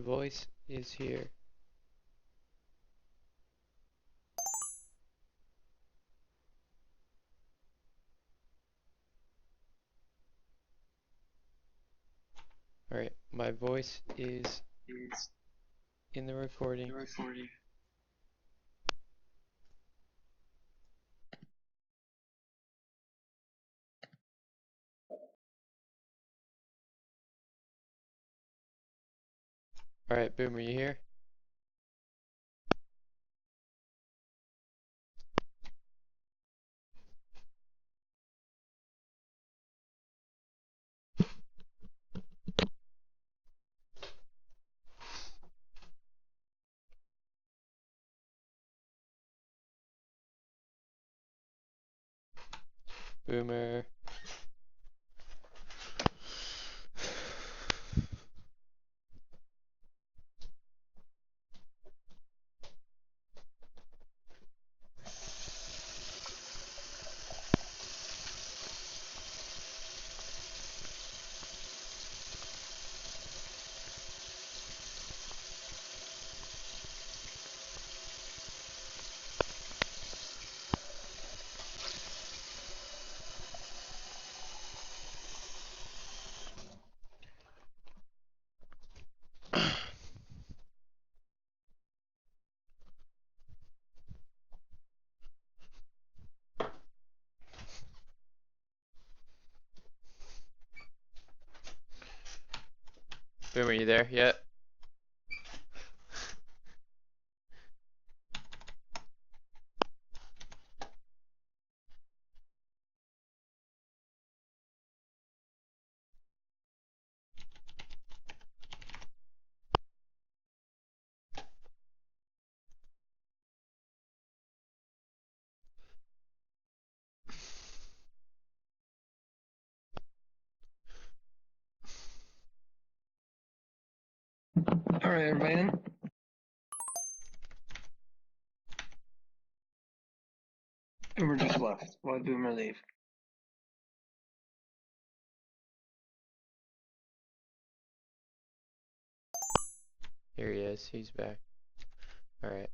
voice is here. Alright, my voice is in the recording. Alright, Boom, are you here? Boomer. Boom, are you there yet? Alright, everybody in? Boomer just left. Why did Boomer leave? Here he is, he's back. Alright.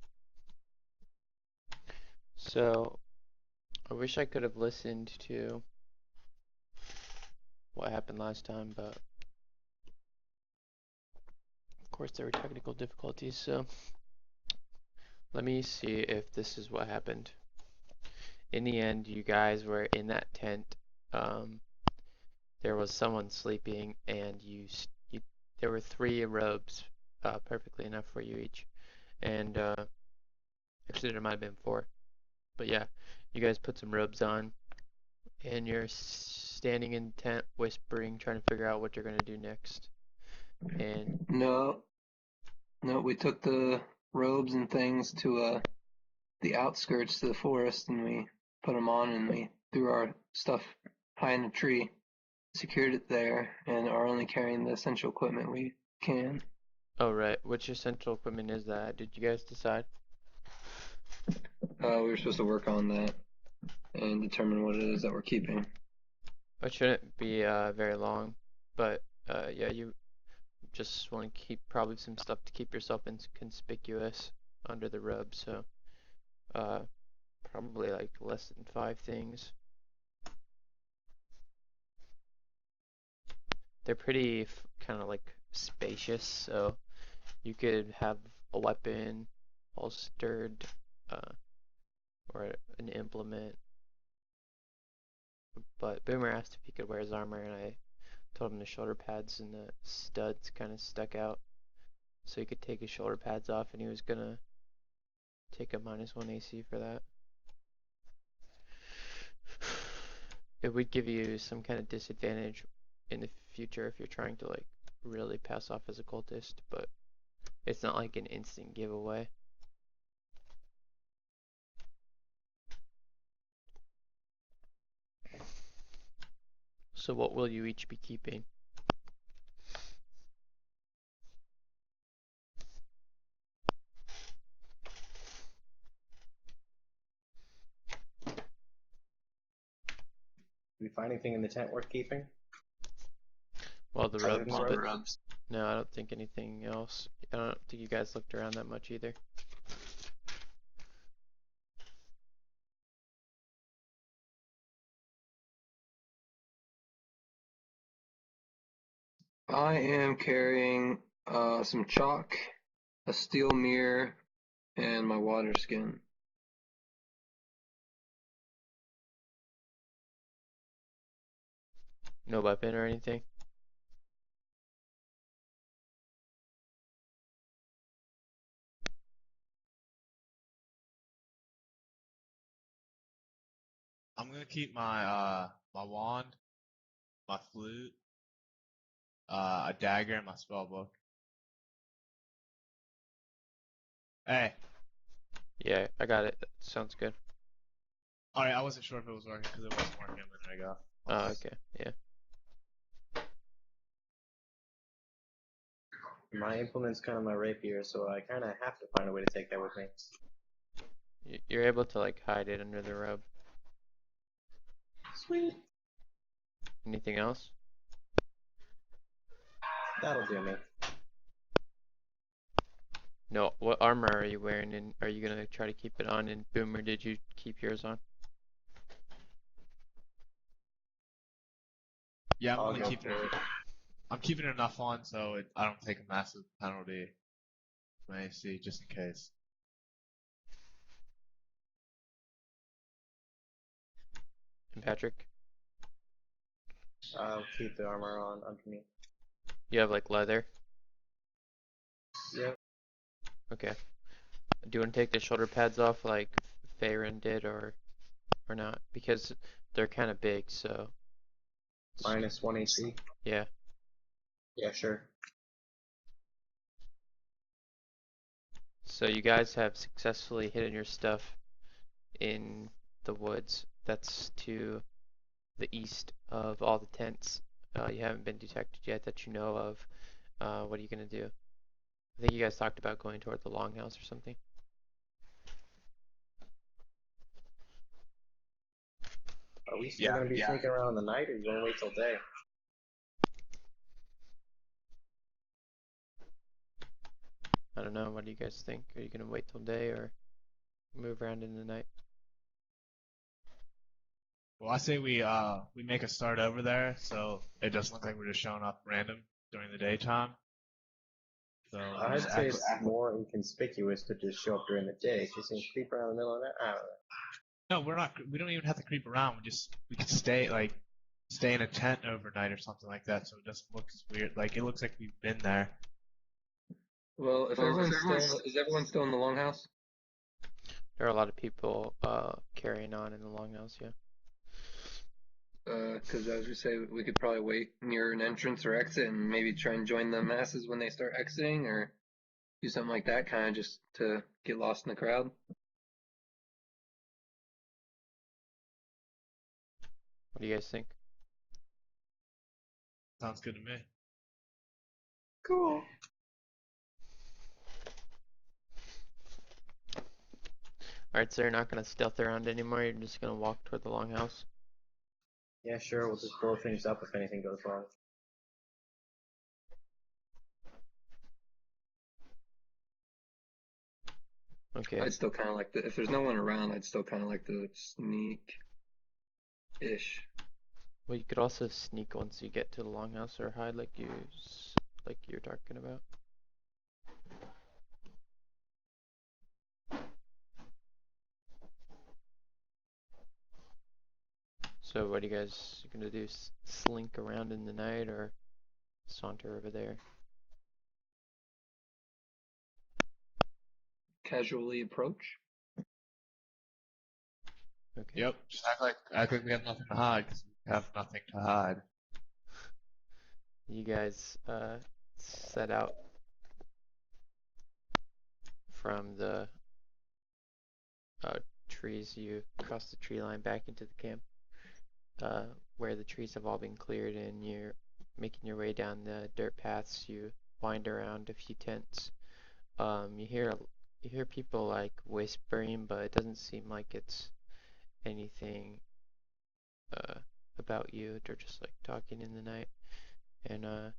So, I wish I could have listened to what happened last time, but of course there were technical difficulties, so let me see if this is what happened. In the end, you guys were in that tent. There was someone sleeping, and there were 3 robes, perfectly enough for you each. And actually, there might have been 4, but yeah, you guys put some robes on, and you're standing in the tent, whispering, trying to figure out what you're gonna do next. And No, we took the robes and things to the outskirts to the forest, and we put them on, and we threw our stuff high in a tree, secured it there, and are only carrying the essential equipment we can. oh right, which essential equipment is that? Did you guys decide? We were supposed to work on that and determine what it is that we're keeping. It shouldn't be very long, but yeah, you just want to keep probably some stuff to keep yourself inconspicuous under the robe, so uh, probably like less than 5 things. They're pretty kind of like spacious, so you could have a weapon holstered, uh, or an implement. But Boomer asked if he could wear his armor, and I told him the shoulder pads and the studs kind of stuck out, so he could take his shoulder pads off, and he was gonna take a -1 AC for that. It would give you some kind of disadvantage in the future if you're trying to like really pass off as a cultist, but it's not like an instant giveaway. So what will you each be keeping? Did we find anything in the tent worth keeping? Well, the Other than rubs, the but robes? no, I don't think anything else. I don't think you guys looked around that much either. I am carrying some chalk, a steel mirror, and my water skin. No weapon or anything? I'm gonna keep my my wand, my flute, a dagger, and my spell book. Hey, Yeah, I got it. That sounds good. alright, I wasn't sure if it was working because it wasn't working a minute ago. My Oh, bad. okay. Yeah. My implement's kind of my rapier, so I kind of have to find a way to take that with me. You're able to like hide it under the robe. Sweet. Anything else? That'll do me. No. What armor are you wearing, and are you gonna try to keep it on? And Boomer, did you keep yours on? Yeah, I'm I'll only go keeping for it. it. I'm keeping enough on so I don't take a massive penalty from AC just in case. And Patrick, I'll keep the armor on underneath. you have like leather. Yep. Okay. Do you want to take the shoulder pads off like Feyren did, or not? Because they're kind of big, so Minus 1 AC. yeah. Yeah, sure. So you guys have successfully hidden your stuff in the woods. That's to the east of all the tents. You haven't been detected yet that you know of. What are you gonna do? I think you guys talked about going toward the longhouse or something. Are we still Yeah, going to be sneaking around in the night, or are you going to wait till day? I don't know. What do you guys think? Are you gonna wait till day or move around in the night? Well, I say we make a start over there so it doesn't look like we're just showing up random during the daytime. So I'd just say act. it's more inconspicuous to just show up during the day. Just creep around in the middle of the night. I don't know. No, we're not. We don't even have to creep around. We can stay in a tent overnight or something like that, so it doesn't look as weird. Like it looks like we've been there. Well, if is everyone still in the longhouse? There are a lot of people carrying on in the longhouse. Yeah. Because as we say, we could probably wait near an entrance or exit and maybe try and join the masses when they start exiting, or do something like that, kind of just to get lost in the crowd. What do you guys think? Sounds good to me. Cool. Alright, so you're not gonna stealth around anymore. You're just gonna walk toward the longhouse. Yeah, sure. We'll just blow things up if anything goes wrong. Okay. I'd still kind of like if there's no one around, I'd still kind of like to sneak-ish. Well, you could also sneak once you get to the longhouse, or hide like you're talking about. So what are you guys gonna do? Slink around in the night or saunter over there? Casually approach. Okay. Yep. Just act like we have nothing to hide because we have nothing to hide. You guys set out from the trees. You cross the tree line back into the camp, where the trees have all been cleared, and you're making your way down the dirt paths. You wind around a few tents. You hear people like whispering, but it doesn't seem like it's anything about you. They're just like talking in the night, and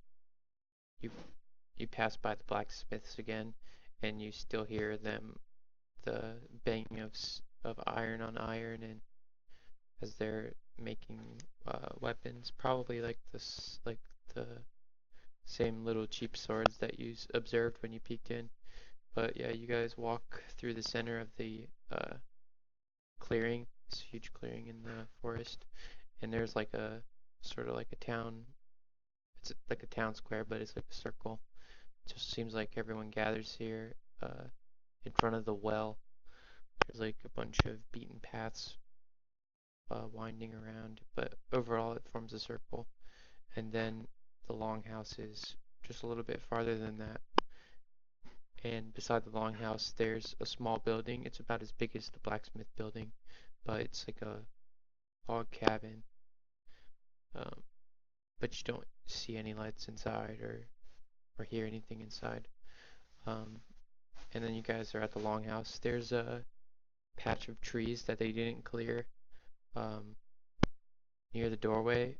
you you pass by the blacksmiths again, and you still hear the banging of iron on iron, and as they're making weapons, probably like the same little cheap swords that you observed when you peeked in. But yeah, you guys walk through the center of the clearing, this huge clearing in the forest, and there's like a sort of like a town. It's like a town square, but it's like a circle. It just seems like everyone gathers here in front of the well. There's like a bunch of beaten paths winding around, but overall it forms a circle. And then the longhouse is just a little bit farther than that. And beside the longhouse, there's a small building. It's about as big as the blacksmith building, but it's like a log cabin. Um, but you don't see any lights inside or hear anything inside. And then you guys are at the longhouse. There's a patch of trees that they didn't clear um, near the doorway.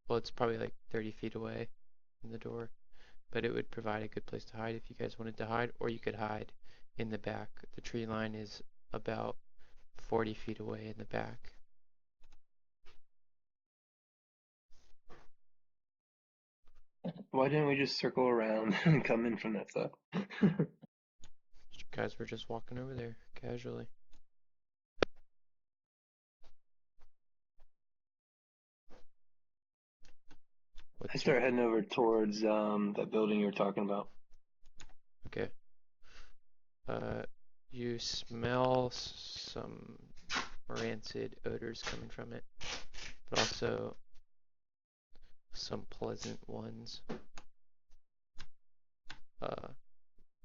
Well, it's probably like 30 feet away from the door, but it would provide a good place to hide if you guys wanted to hide, or you could hide in the back. The tree line is about 40 feet away in the back. Why didn't we just circle around and come in from that side? You guys were just walking over there casually. I start heading over towards that building you were talking about. Okay. You smell some rancid odors coming from it, but also some pleasant ones.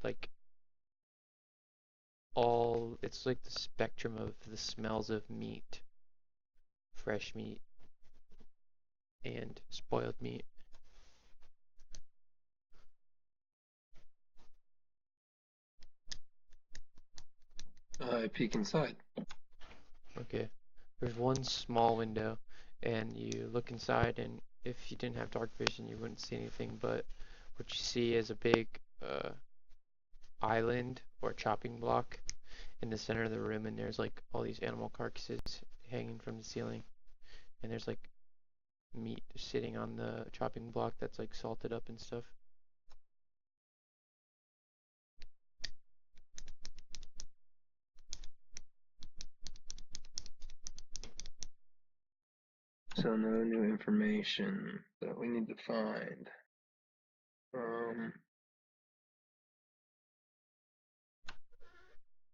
Like it's like the spectrum of the smells of meat, fresh meat, and spoiled meat. I peek inside. Okay. There's one small window, and you look inside, and if you didn't have dark vision, you wouldn't see anything, but what you see is a big island or chopping block in the center of the room, and there's like all these animal carcasses hanging from the ceiling, and there's like meat sitting on the chopping block that's like salted up and stuff. So no new information that we need to find.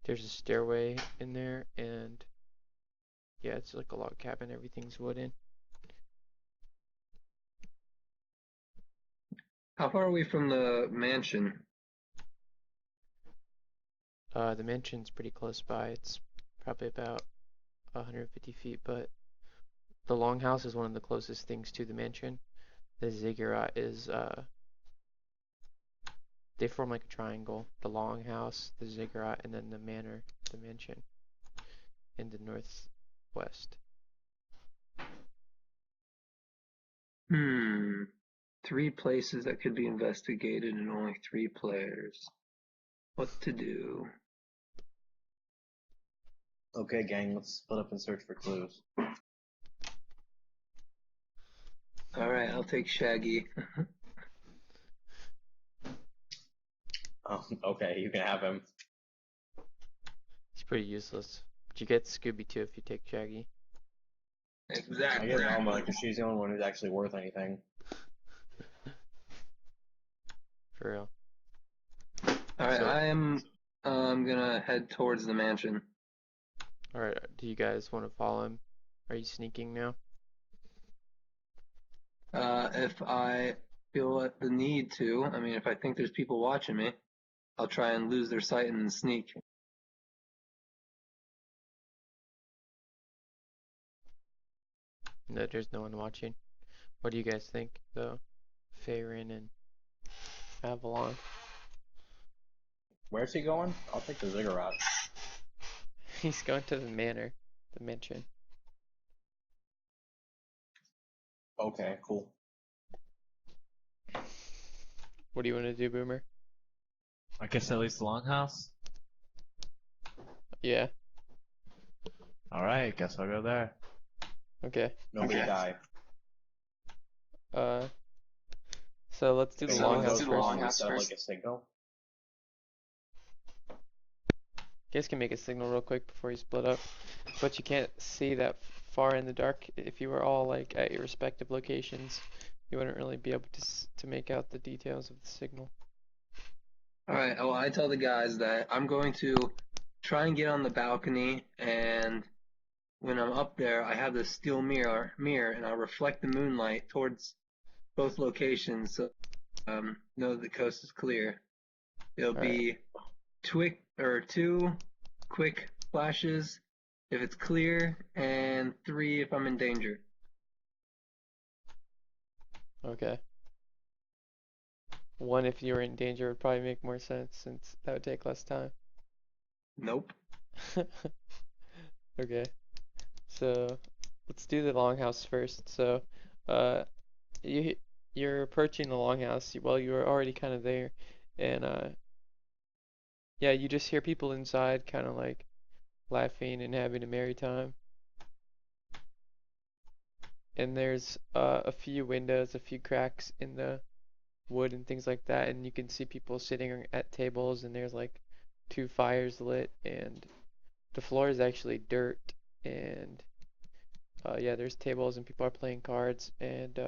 There's a stairway in there, and yeah, it's like a log cabin. Everything's wooden. How far are we from the mansion? The mansion's pretty close by. It's probably about 150 feet, but the longhouse is one of the closest things to the mansion. The ziggurat is, they form like a triangle. The longhouse, the ziggurat, and then the manor, the mansion, in the northwest. 3 places that could be investigated and only 3 players. What to do? Okay, gang, let's split up and search for clues. Alright, I'll take Shaggy. Oh, okay, you can have him. He's pretty useless. But you get Scooby too if you take Shaggy. I Exactly. get Velma because she's the only one who's actually worth anything. For real. Alright, So- I am gonna head towards the mansion. Alright, do you guys want to follow him? Are you sneaking now? If I feel the need to, I mean, if I think there's people watching me, I'll try and lose their sight and sneak. No, there's no one watching. What do you guys think, though? Feyren and Avalon. Where's he going? I'll take the ziggurat. He's going to the manor, the mansion. Okay, cool. What do you want to do, Boomer? I guess at least the longhouse. Yeah. All right, guess I'll go there. Okay. Nobody die. Uh, so let's do the If anyone longhouse goes first. wrong, we set up like a signal. You guys can make a signal real quick before you split up, but you can't see that far in the dark. If you were all like at your respective locations, you wouldn't really be able to make out the details of the signal. All right. Well, I tell the guys that I'm going to try and get on the balcony, and when I'm up there, I have this steel mirror, and I'll reflect the moonlight towards both locations, so know the coast is clear. It'll All right. be two quick flashes if it's clear, and 3 if I'm in danger. Okay. 1 if you were in danger would probably make more sense since that would take less time. Nope. Okay. So let's do the longhouse first. So, you're approaching the longhouse. Well, you were already kind of there, and yeah, you just hear people inside, kind of like laughing and having a merry time. And there's a few windows, a few cracks in the wood and things like that, and you can see people sitting at tables, and there's like 2 fires lit, and the floor is actually dirt, and yeah, there's tables and people are playing cards, and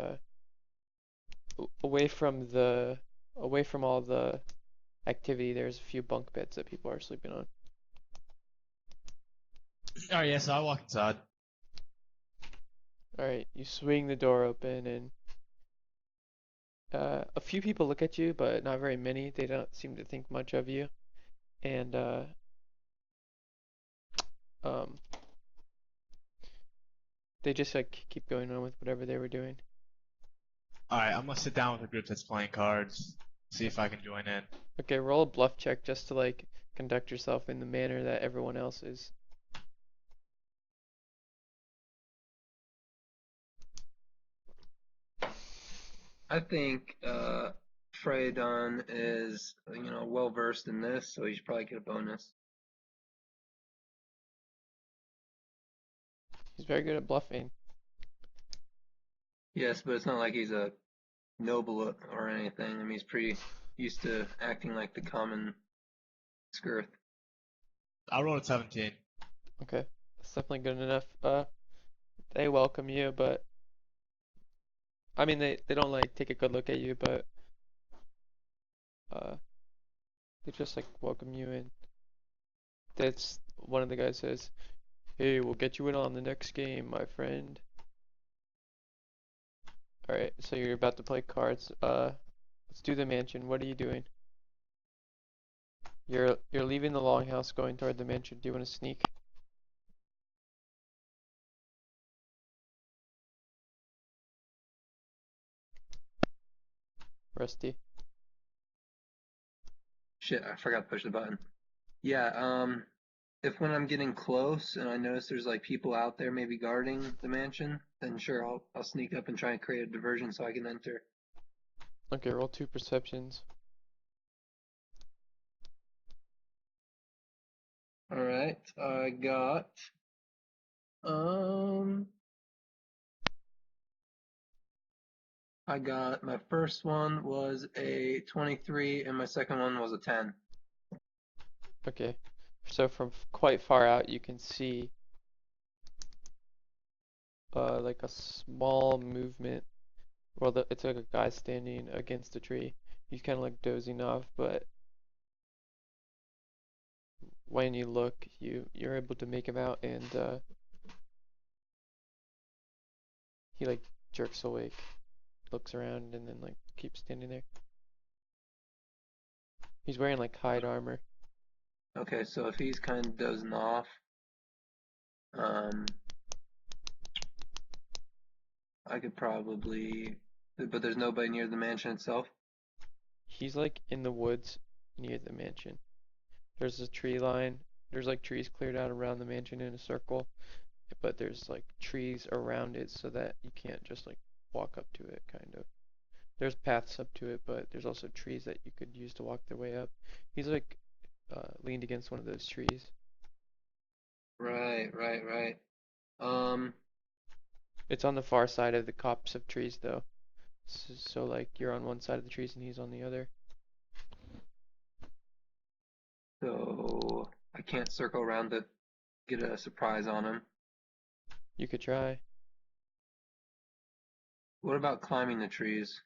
away from all the activity, there's a few bunk beds that people are sleeping on. All right, yeah. So I walk inside. All right, you swing the door open, and a few people look at you, but not very many. They don't seem to think much of you, and um, they just like keep going on with whatever they were doing. All right, I'm gonna sit down with a group that's playing cards. See if I can join in. Okay, roll a bluff check just to like conduct yourself in the manner that everyone else is. I think Freydon is, well versed in this, so he should probably get a bonus. He's very good at bluffing. Yes, but it's not like he's a noble or anything. I mean, he's pretty used to acting like the common skirth. I rolled a 17. Okay, that's definitely good enough. They welcome you, but I mean they don't like take a good look at you, but uh they just like welcome you in. That's one of the guys says, "Hey, we'll get you in on the next game, my friend." All right, so you're about to play cards. Let's do the mansion. What are you doing? You're leaving the longhouse, going toward the mansion. Do you want to sneak? Rusty. Shit, I forgot to push the button. Yeah, if when I'm getting close and I notice there's like people out there maybe guarding the mansion, then sure, I'll sneak up and try and create a diversion so I can enter. Okay, roll 2 perceptions. All right, um I got my first one was a 23 and my second one was a 10. Okay, so from quite far out you can see like a small movement. Well, it's like a guy standing against a tree. He's kind of like dozing off, but when you look, you're able to make him out, and he like jerks awake, looks around, and then like keeps standing there. He's wearing like hide armor. Okay, so if he's kind of dozing off, I could probably, but there's nobody near the mansion itself. He's like in the woods near the mansion. There's a tree line. There's like trees cleared out around the mansion in a circle, but there's like trees around it so that you can't just like walk up to it, kind of. There's paths up to it, but there's also trees that you could use to walk their way up. He's like leaned against one of those trees. Right. Um, It's on the far side of the copse of trees, though. So like you're on one side of the trees and he's on the other. so I can't circle around to get a surprise on him. You could try. What about climbing the trees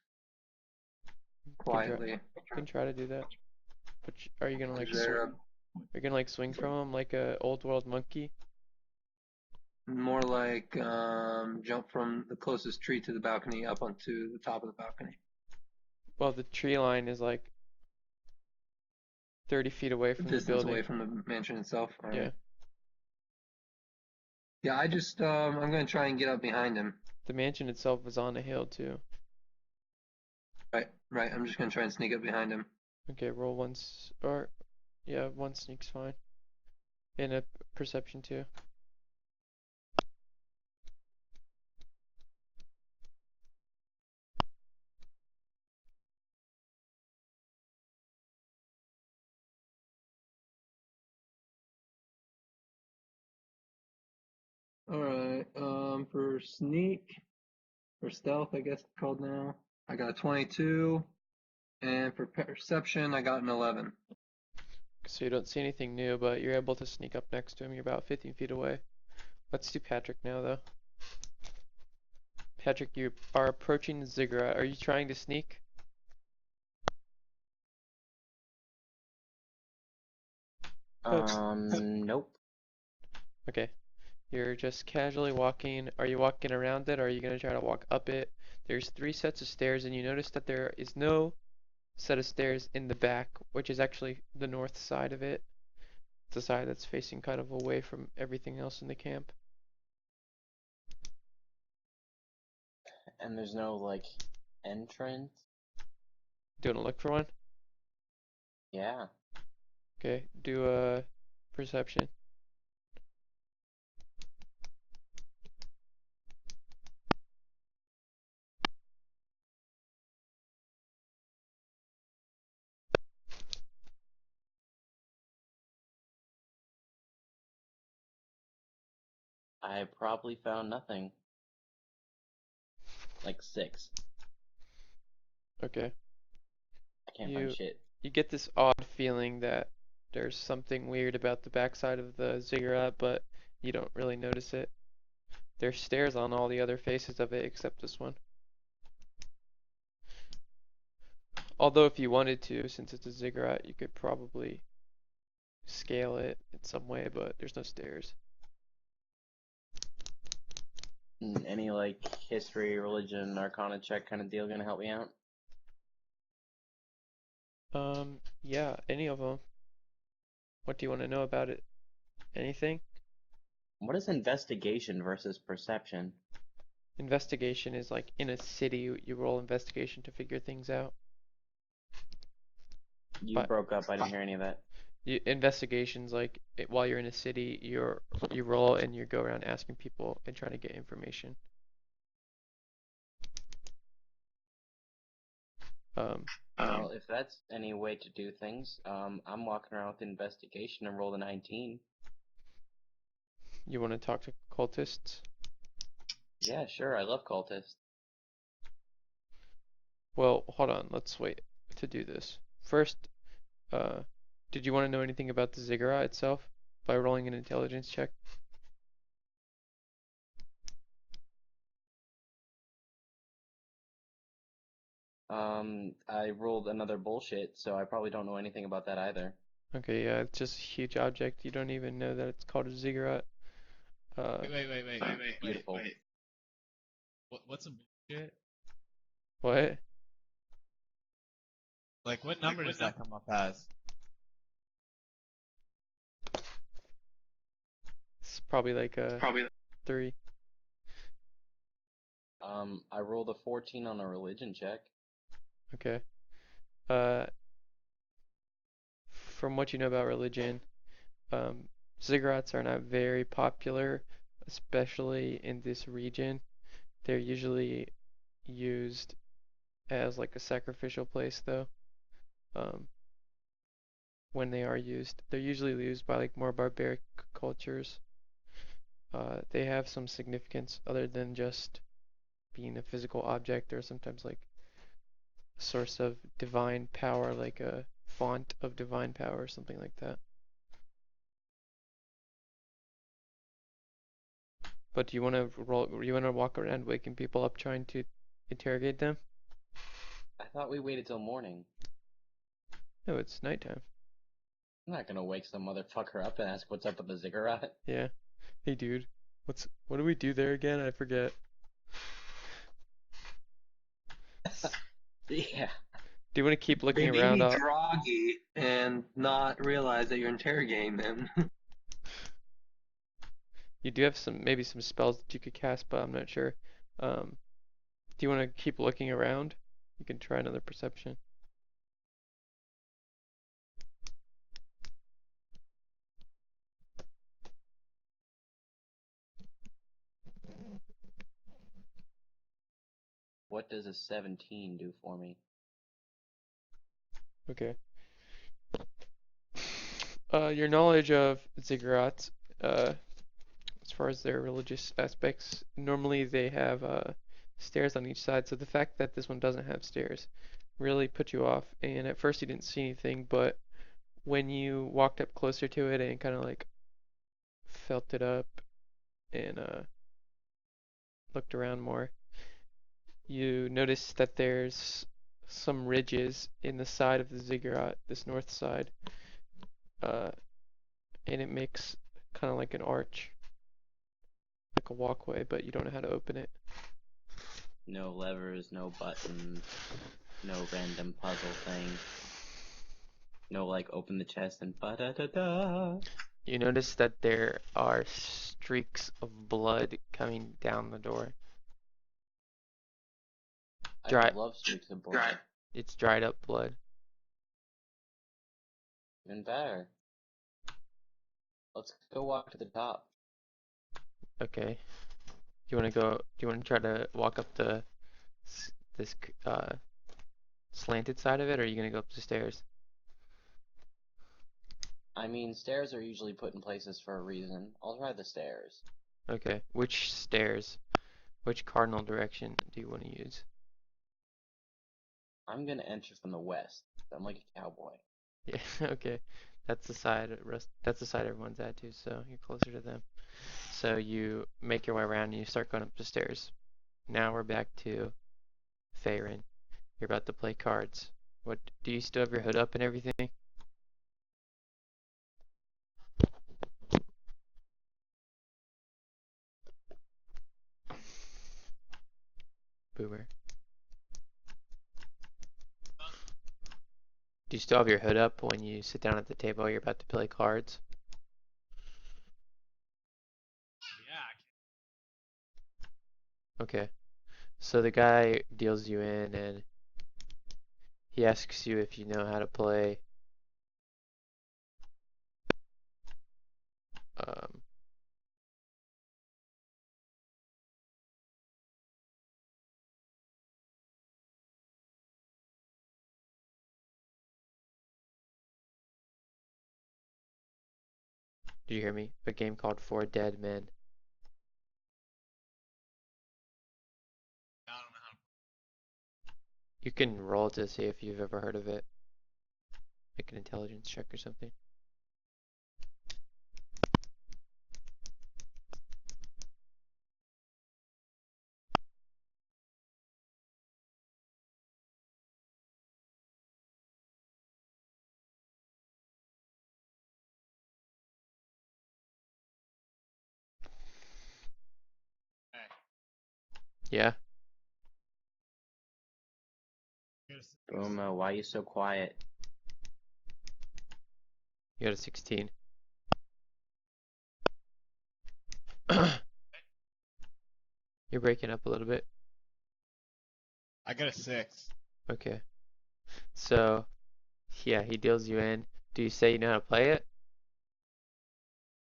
quietly? You can try to do that. But are you gonna like Is there are you gonna like swing from him like a old world monkey? more like jump from the closest tree to the balcony up onto the top of the balcony? Well, the tree line is like 30 feet away from the Distance building. away from the mansion itself. All right. Yeah. Yeah, I just I'm gonna try and get up behind him. The mansion itself is on a hill too. Right. I'm just gonna try and sneak up behind him. Okay, roll once or yeah, one sneak's fine. And a perception too. All right. For sneak, for stealth, I guess it's called now. I got a 22, and for perception, I got an 11. So you don't see anything new, but you're able to sneak up next to him. You're about 15 feet away. Let's do Patrick now, though. Patrick, you are approaching the ziggurat. Are you trying to sneak? Nope. Okay. You're just casually walking. Are you walking around it, or are you going to try to walk up it? There's 3 sets of stairs, and you notice that there is no set of stairs in the back, which is actually the north side of it. It's the side that's facing kind of away from everything else in the camp. And there's no, like, entrance? Do you want to look for one? Yeah. Okay, do a perception. I probably found nothing. Like 6. Okay. I can't find You shit. you get this odd feeling that there's something weird about the backside of the ziggurat, but you don't really notice it. There's stairs on all the other faces of it except this one. Although if you wanted to, since it's a ziggurat, you could probably scale it in some way, but there's no stairs. Any, like, history, religion, arcana check kind of deal gonna help me out? Yeah, any of them. What do you want to know about it? Anything? What is investigation versus perception? Investigation is like in a city, you roll investigation to figure things out. You But broke up, I didn't hear any of that. investigations like while you're in a city, you roll and you go around asking people and trying to get information. Well, if that's any way to do things, I'm walking around with investigation and roll a 19. You want to talk to cultists? Yeah, sure, I love cultists. Well, hold on, let's wait to do this. First, did you want to know anything about the ziggurat itself by rolling an intelligence check? I rolled another bullshit, so I probably don't know anything about that either. Okay, yeah, it's just a huge object. You don't even know that it's called a ziggurat. Wait. Beautiful. What's a bullshit? What? Like, what number does that come up as? It's probably like a 3. I rolled a 14 on a religion check. Okay. Uh, from what you know about religion, ziggurats are not very popular, especially in this region. They're usually used as like a sacrificial place though. When they are used, they're usually used by like more barbaric cultures. They have some significance other than just being a physical object. Or sometimes like a source of divine power, like a font of divine power or something like that. But do you want to roll? You want to walk around waking people up trying to interrogate them? I thought we waited till morning. No, it's nighttime. I'm not gonna wake some motherfucker up and ask what's up with the ziggurat. Yeah. Hey, dude. What do we do there again? I forget. Yeah. Do you want to keep looking Maybe around? be groggy and not realize that you're interrogating them. You do have maybe some spells that you could cast, but I'm not sure. Do you want to keep looking around? You can try another perception. What does a 17 do for me? Okay. Your knowledge of ziggurats, as far as their religious aspects, normally they have stairs on each side. So the fact that this one doesn't have stairs really put you off. And at first you didn't see anything, but when you walked up closer to it and kind of like felt it up and looked around more, you notice that there's some ridges in the side of the ziggurat, this north side, uh, and it makes kind of like an arch, like a walkway, but you don't know how to open it. No levers, no buttons, no random puzzle thing. No, like, open the chest and ba-da-da-da. You notice that there are streaks of blood coming down the door. I love streaks of blood. It's dried up blood. Even better. Let's go walk to the top. Okay. Do you want to try to walk up this slanted side of it, or are you gonna go up the stairs? I mean, stairs are usually put in places for a reason. I'll try the stairs. Okay. Which stairs? Which cardinal direction do you want to use? I'm gonna enter from the west. I'm like a cowboy. Yeah, okay. That's the side everyone's at too, so you're closer to them. So you make your way around and you start going up the stairs. Now we're back to Feyren. You're about to play cards. What do you still have your hood up and everything? Boomer. Do you still have your hood up when you sit down at the table you're about to play cards? Yeah. Okay. So the guy deals you in and he asks you if you know how to play um, do you hear me? A game called Four Dead Men. I don't know how. You can roll to see if you've ever heard of it. Make an intelligence check or something. Hey, Yeah? Boom, why are you so quiet? You got a 16. You're breaking up a little bit. I got a 6. Okay. So, yeah, he deals you in. Do you say you know how to play it?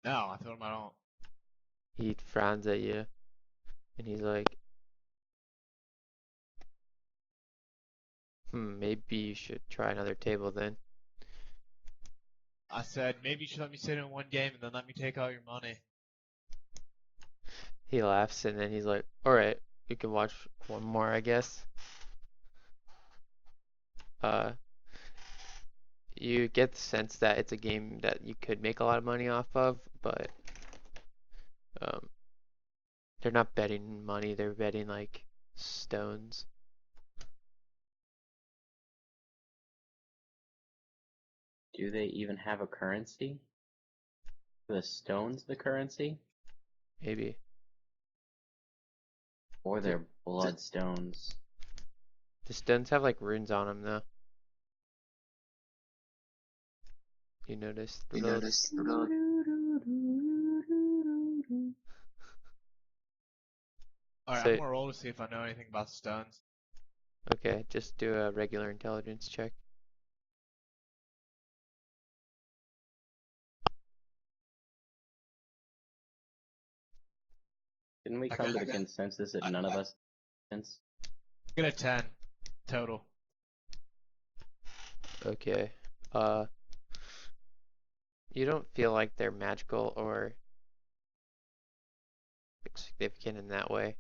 No, I told him I don't. He frowns at you and he's like, Maybe you should try another table then. I said maybe you should let me sit in one game and then let me take all your money. He laughs and then he's like, alright, you can watch one more, I guess. You get the sense that it's a game that you could make a lot of money off of, but um, they're not betting money, they're betting like stones. Do they even have a currency? Are the stones the currency? Maybe. Or they're bloodstones? The stones have like runes on them though. You notice the little... Alright, So, I'm gonna roll to see if I know anything about stones. okay, just do a regular intelligence check. Didn't we I come got- to the consensus that none of us sense? Get a 10 total. Okay. You don't feel like they're magical or significant in that way.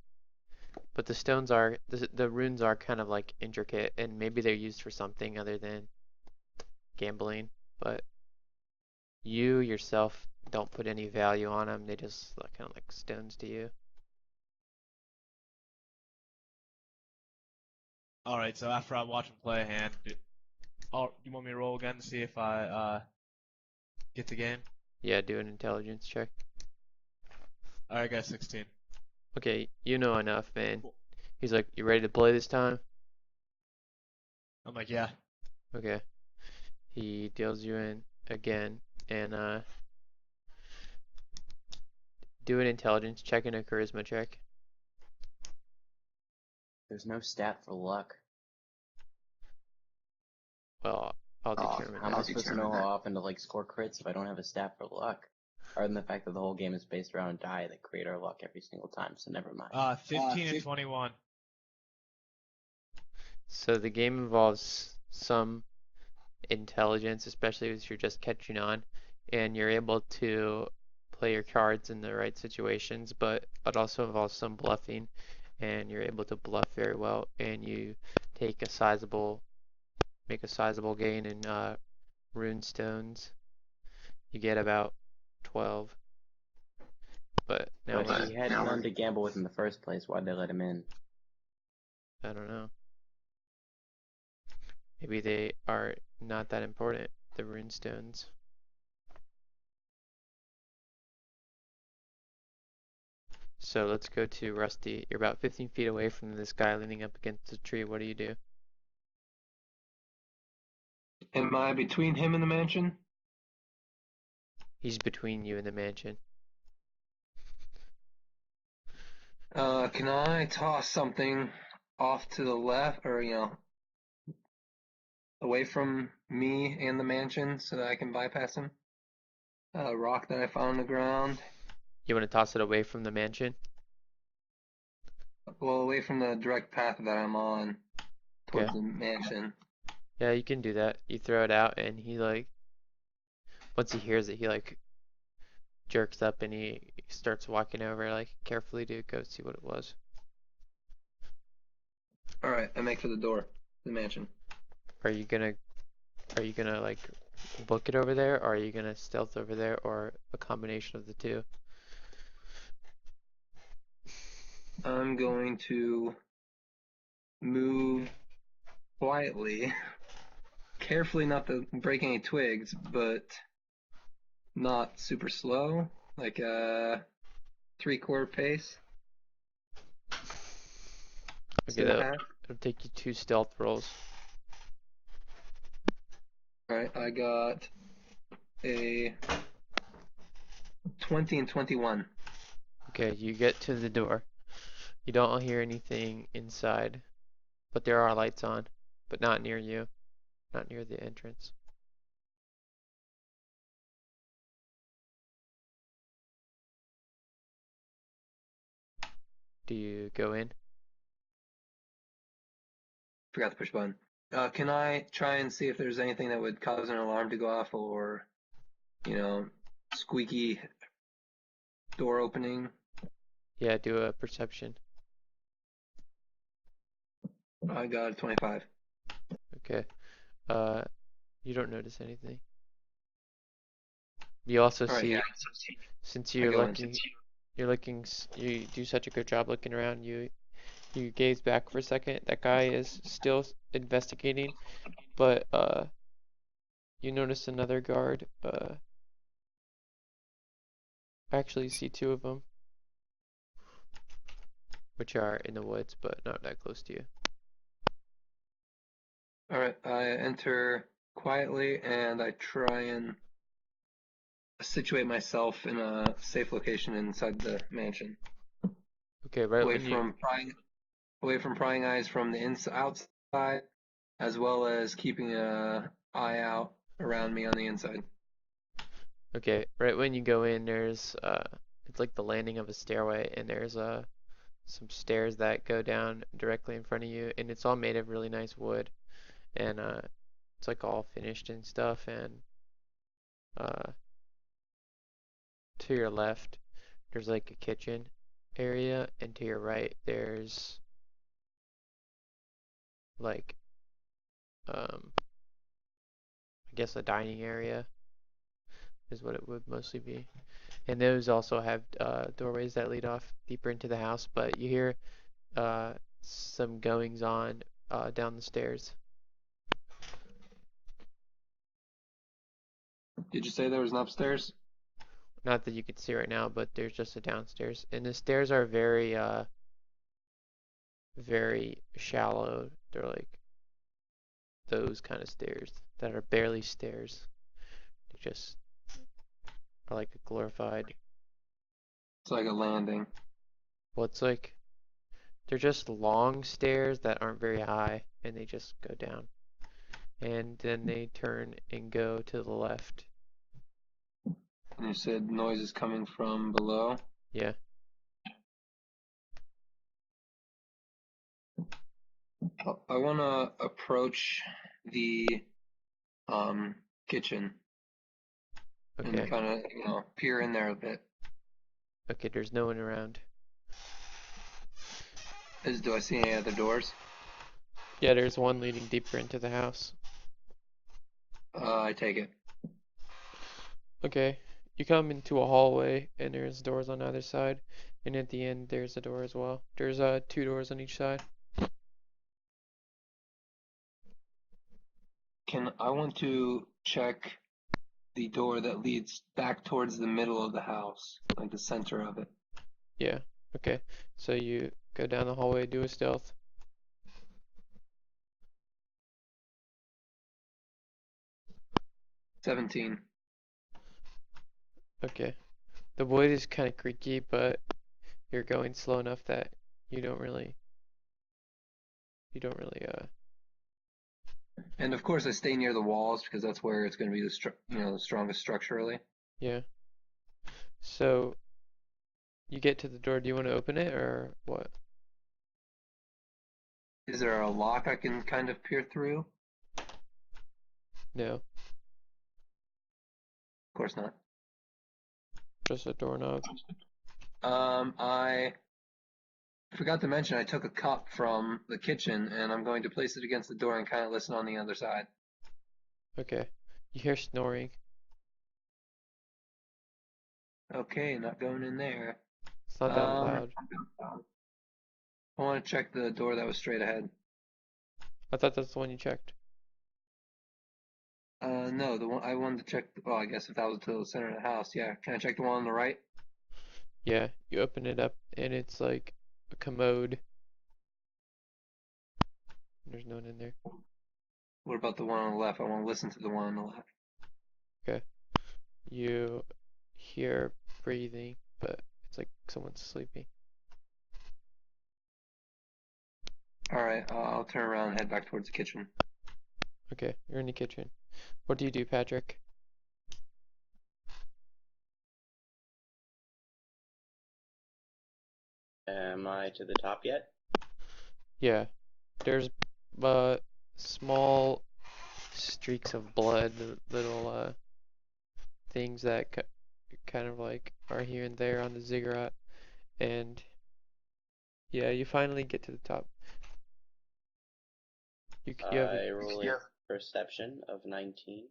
But the stones are, the runes are kind of like intricate, and maybe they're used for something other than gambling. But you yourself don't put any value on them. They just look kind of like stones to you. Alright, so after I watch him play a hand, you want me to roll again to see if I get the game? Yeah, do an intelligence check. Alright, I got 16. Okay, you know enough, man. Cool. He's like, you ready to play this time? I'm like, yeah. Okay. He deals you in again, and do an intelligence check and a charisma check. There's no stat for luck. Well, I'll determine How am I that. supposed to know how often to like score crits if I don't have a stat for luck? Other than the fact that the whole game is based around a die that create our luck every single time, so never mind. 15 and 21. So the game involves some intelligence, especially if you're just catching on, and you're able to play your cards in the right situations, but it also involves some bluffing, and you're able to bluff very well, and you take make a sizable gain in rune stones. You get about 12. But now But he had none to gamble with in the first place. Why'd they let him in? I don't know. Maybe they are not that important, the rune stones. So let's go to Rusty. You're about 15 feet away from this guy leaning up against the tree. What do you do? Am I between him and the mansion? He's between you and the mansion. Can I toss something off to the left, or away from me and the mansion, so that I can bypass him? A rock that I found on the ground. You want to toss it away from the mansion? Well, away from the direct path that I'm on towards Okay. the mansion. Yeah, you can do that. You throw it out and he once he hears it, he jerks up and he starts walking over carefully to go see what it was. Alright, I make for the door, the mansion. Are you gonna book it over there, or are you gonna stealth over there, or a combination of the two? I'm going to move quietly, carefully not to break any twigs, but not super slow, like a 3/4 pace. Okay, that'll take you 2 stealth rolls. Alright, I got a 20 and 21. Okay, you get to the door. You don't hear anything inside, but there are lights on, but not near you, not near the entrance. Do you go in? Forgot to push button. Can I try and see if there's anything that would cause an alarm to go off, or, squeaky door opening? Yeah, do a perception. I got a 25. Okay. You don't notice anything. You also All right, see, yeah. since I you're go in. looking, you do such a good job looking around. You gaze back for a second. That guy is still investigating, but you notice another guard. Actually, you see two of them, which are in the woods, but not that close to you. All right, I enter quietly and I try and situate myself in a safe location inside the mansion, Okay, right away when you from prying eyes from the outside, as well as keeping a eye out around me on the inside. Okay, right when you go in, there's it's like the landing of a stairway, and there's some stairs that go down directly in front of you, and it's all made of really nice wood, and it's like all finished and stuff, and uh to your left there's like a kitchen area, and to your right there's like I guess a dining area is what it would mostly be. And those also have doorways that lead off deeper into the house, but you hear some goings on down the stairs. Did you say there was an upstairs? Not that you can see right now, but there's just a downstairs. And the stairs are very shallow. They're like those kind of stairs that are barely stairs. They just are like a glorified. It's like a landing. Well, it's like they're just long stairs that aren't very high, and they just go down. And then they turn and go to the left. And you said noise is coming from below. Yeah. I want to approach the kitchen and Okay. kind of, peer in there a bit. Okay, there's no one around. Do I see any other doors? Yeah, there's one leading deeper into the house. I take it. Okay. You come into a hallway, and there's doors on either side, and at the end there's a door as well. There's two doors on each side. I want to check the door that leads back towards the middle of the house, like the center of it. Yeah. Okay. So you go down the hallway, do a stealth. 17. Okay. The wood is kind of creaky, but you're going slow enough that you don't really And of course, I stay near the walls because that's where it's going to be the strongest structurally. yeah. So you get to the door. Do you want to open it or what? Is there a lock I can kind of peer through? No, Of course not. just a doorknob. I forgot to mention I took a cup from the kitchen and I'm going to place it against the door and kind of listen on the other side. Okay. You hear snoring. Okay, not going in there. It's not that loud. I want to check the door that was straight ahead. I thought that's the one you checked. No, the one I wanted to check. Well, I guess if that was to the center of the house, yeah. Can I check the one on the right? Yeah, you open it up and it's like a commode. There's no one in there. What about the one on the left? I want to listen to the one on the left. Okay. You hear breathing, but it's like someone's sleeping. All right, I'll turn around and head back towards the kitchen. Okay, you're in the kitchen. What do you do, Patrick? Am I to the top yet? Yeah, there's uh small streaks of blood, little things that kind of like are here and there on the ziggurat, and yeah, you finally get to the top. You have I roll a perception of 19.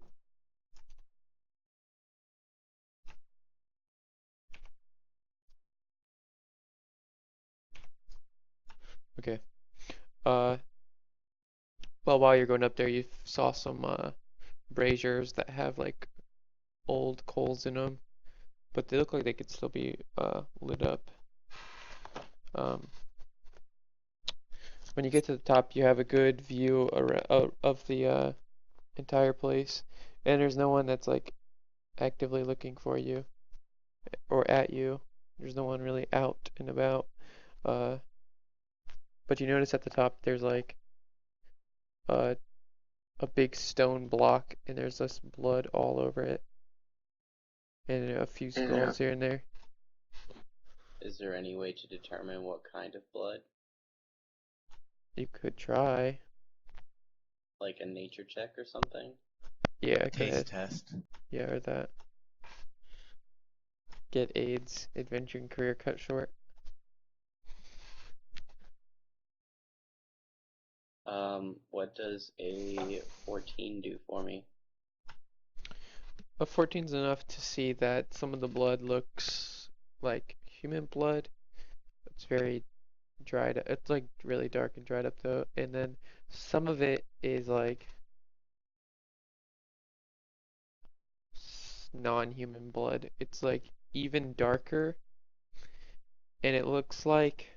okay. Well, while you're going up there, you saw some braziers that have like old coals in them, but they look like they could still be lit up. Um, when you get to the top, you have a good view of the entire place, and there's no one that's like actively looking for you or at you. There's no one really out and about. Uh, but you notice at the top there's like uh, a big stone block, and there's this blood all over it, and a few skulls here and there. Is there any way to determine what kind of blood? You could try. Like a nature check or something? Yeah, go Taste ahead. test. Yeah, or that. Get AIDS, adventure and career cut short. What does a 14 do for me? A 14's enough to see that some of the blood looks like human blood. It's very dried up. It's like really dark and dried up though. And then some of it is like non-human blood. It's like even darker, and it looks like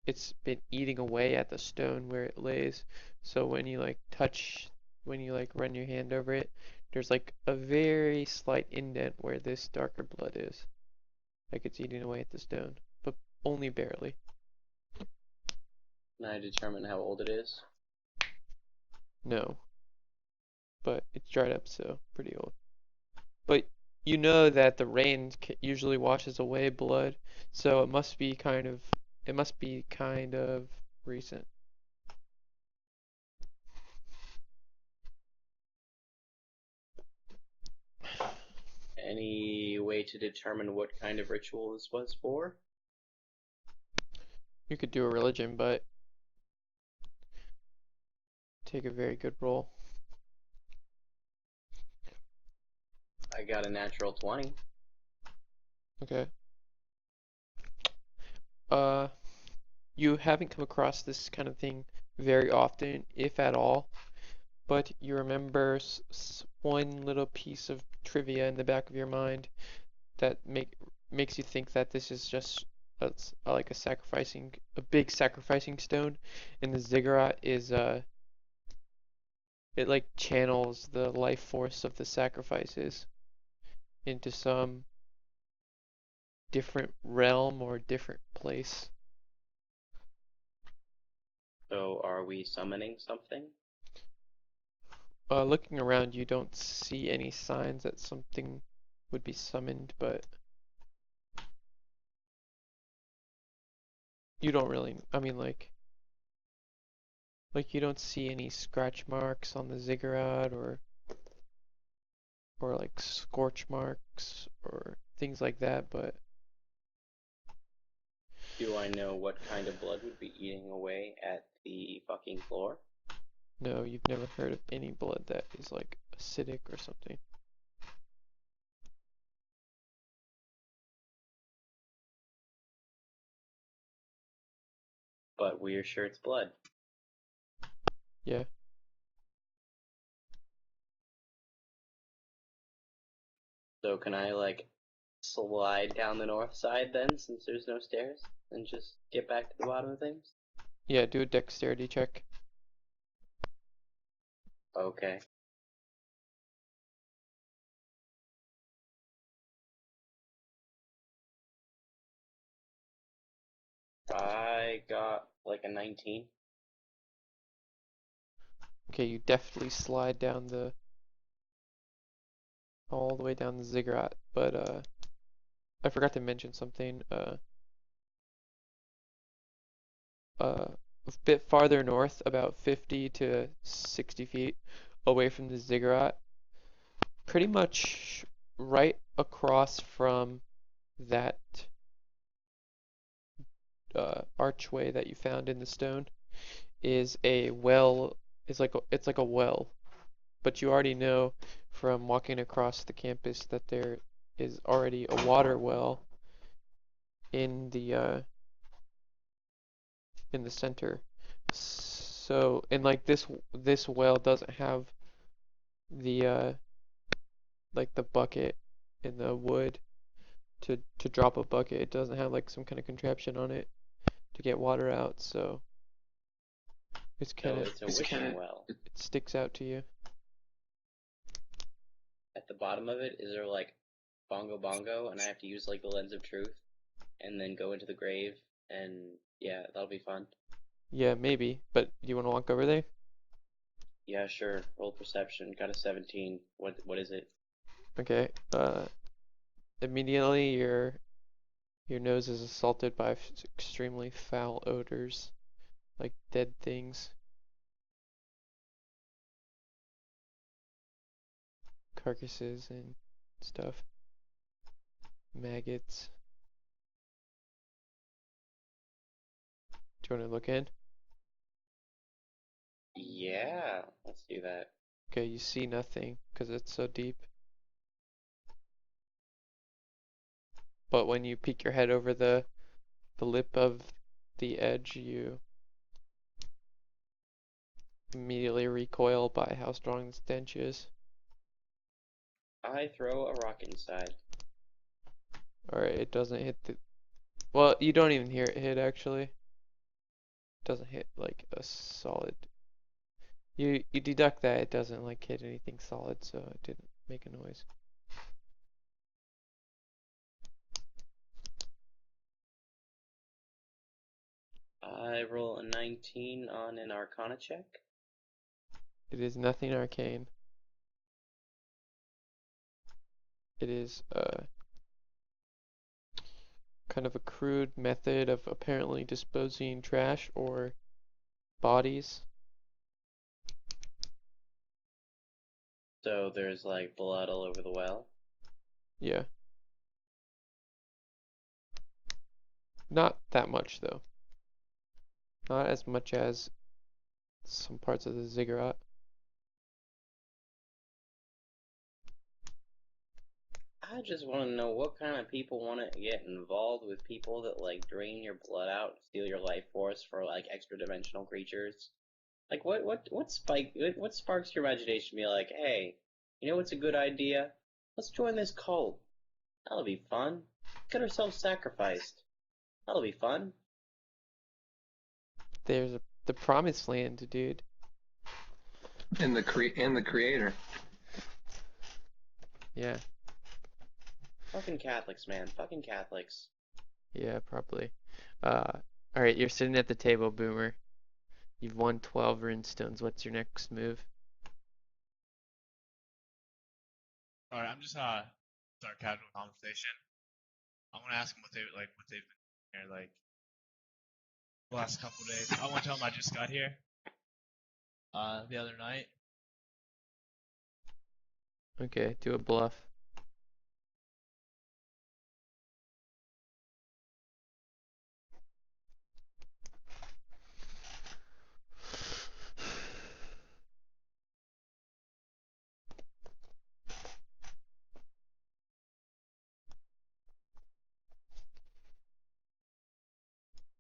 it's been eating away at the stone where it lays. So when you like run your hand over it, there's like a very slight indent where this darker blood is. Like it's eating away at the stone, but only barely. Can I determine how old it is? No, but it's dried up, so pretty old. But you know that the rain usually washes away blood, so it must be kind of recent. Any way to determine what kind of ritual this was for? You could do a religion, but take a very good roll. I got a natural 20. Okay. You haven't come across this kind of thing very often, if at all, but you remember one little piece of trivia in the back of your mind that makes you think that this is just like a big sacrificing stone, and the ziggurat is it like channels the life force of the sacrifices into some different realm or different place. So are we summoning something? Looking around, you don't see any signs that something would be summoned, but you don't really, I mean, like you don't see any scratch marks on the ziggurat or like scorch marks or things like that, but Do I know what kind of blood would be eating away at the fucking floor? no, you've never heard of any blood that is like acidic or something. But we're sure it's blood. Yeah. So can I, like, slide down the north side then, since there's no stairs, and just get back to the bottom of things? Yeah, do a dexterity check. Okay. I got, like, a 19. Okay, you deftly slide down all the way down the ziggurat, but I forgot to mention something. bit farther north, about 50 to 60 feet away from the ziggurat, pretty much right across from that archway that you found in the stone is a well. It's like a well, but you already know from walking across the campus that there is already a water well in the center. So, and like this well doesn't have the like the bucket in the wood to drop a bucket. It doesn't have like some kind of contraption on it to get water out, so it's kind So of it's a wishing well. it sticks out to you. At the bottom of it, is there like bongo bongo, and I have to use like the lens of truth, and then go into the grave, and yeah, that'll be fun. Yeah, maybe, but do you want to walk over there? Yeah, sure. Roll perception. Got a 17. What is it? Okay. Immediately your nose is assaulted by extremely foul odors, like dead things, carcasses and stuff, maggots. Do you want to look in? Yeah, let's do that. Okay, you see nothing because it's so deep. But when you peek your head over the lip of the edge, you immediately recoil by how strong the stench is. I throw a rock inside. Alright, it doesn't hit the... Well, you don't even hear it hit, actually. It doesn't hit, like, a solid... You deduct that it doesn't, like, hit anything solid, so it didn't make a noise. I roll a 19 on an Arcana check. It is nothing arcane. It is, kind of a crude method of apparently disposing trash or bodies. So there's like blood all over the well. Yeah. Not that much, though. Not as much as some parts of the ziggurat. I just want to know what kind of people want to get involved with people that like drain your blood out, steal your life force for like extra dimensional creatures. Like what sparks your imagination to be like, hey, you know what's a good idea? Let's join this cult. That'll be fun. Get ourselves sacrificed. That'll be fun. There's the promised land, dude. And the creator. Yeah, Fucking Catholics, man. Fucking Catholics. yeah, probably. Alright, you're sitting at the table, Boomer. You've won 12 runestones. What's your next move? Alright, I'm just start casual conversation. I want to ask them what they've been here like the last couple days. I want to tell them I just got here the other night. Okay, do a bluff.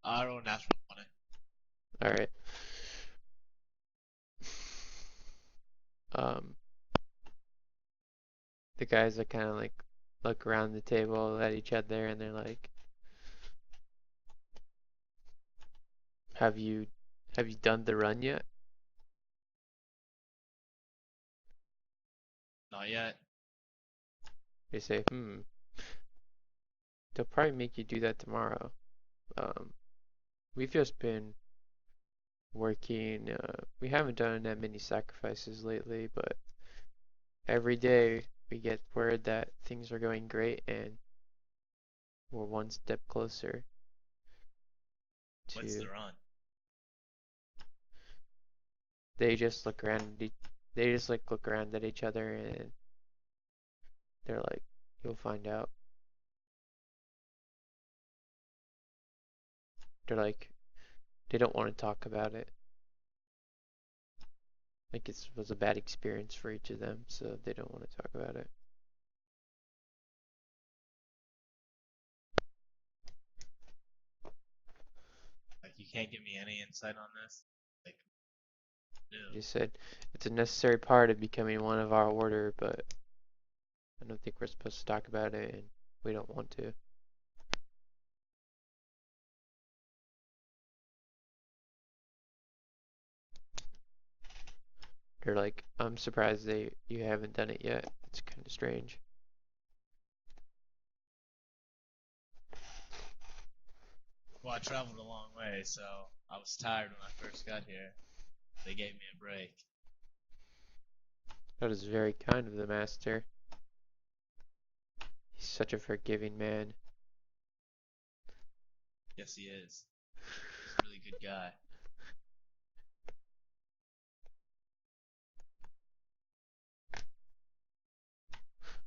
I roll a natural 20. Alright. Um, the guys are kind of like look around the table at each other and they're like, have you done the run yet? Not yet. They say, they'll probably make you do that tomorrow. We've just been working, we haven't done that many sacrifices lately, but every day we get word that things are going great and we're one step closer What's to the run? They just look around. They just like look around at each other, and they're like, "You'll find out." They're like, they don't want to talk about it. Like it was a bad experience for each of them, so they don't want to talk about it. Like, you can't give me any insight on this? Like, no. They said it's a necessary part of becoming one of our order, but I don't think we're supposed to talk about it, and we don't want to. They're like, I'm surprised you haven't done it yet. It's kind of strange. Well, I traveled a long way, so I was tired when I first got here. They gave me a break. That is very kind of the master. He's such a forgiving man. Yes, he is. He's a really good guy.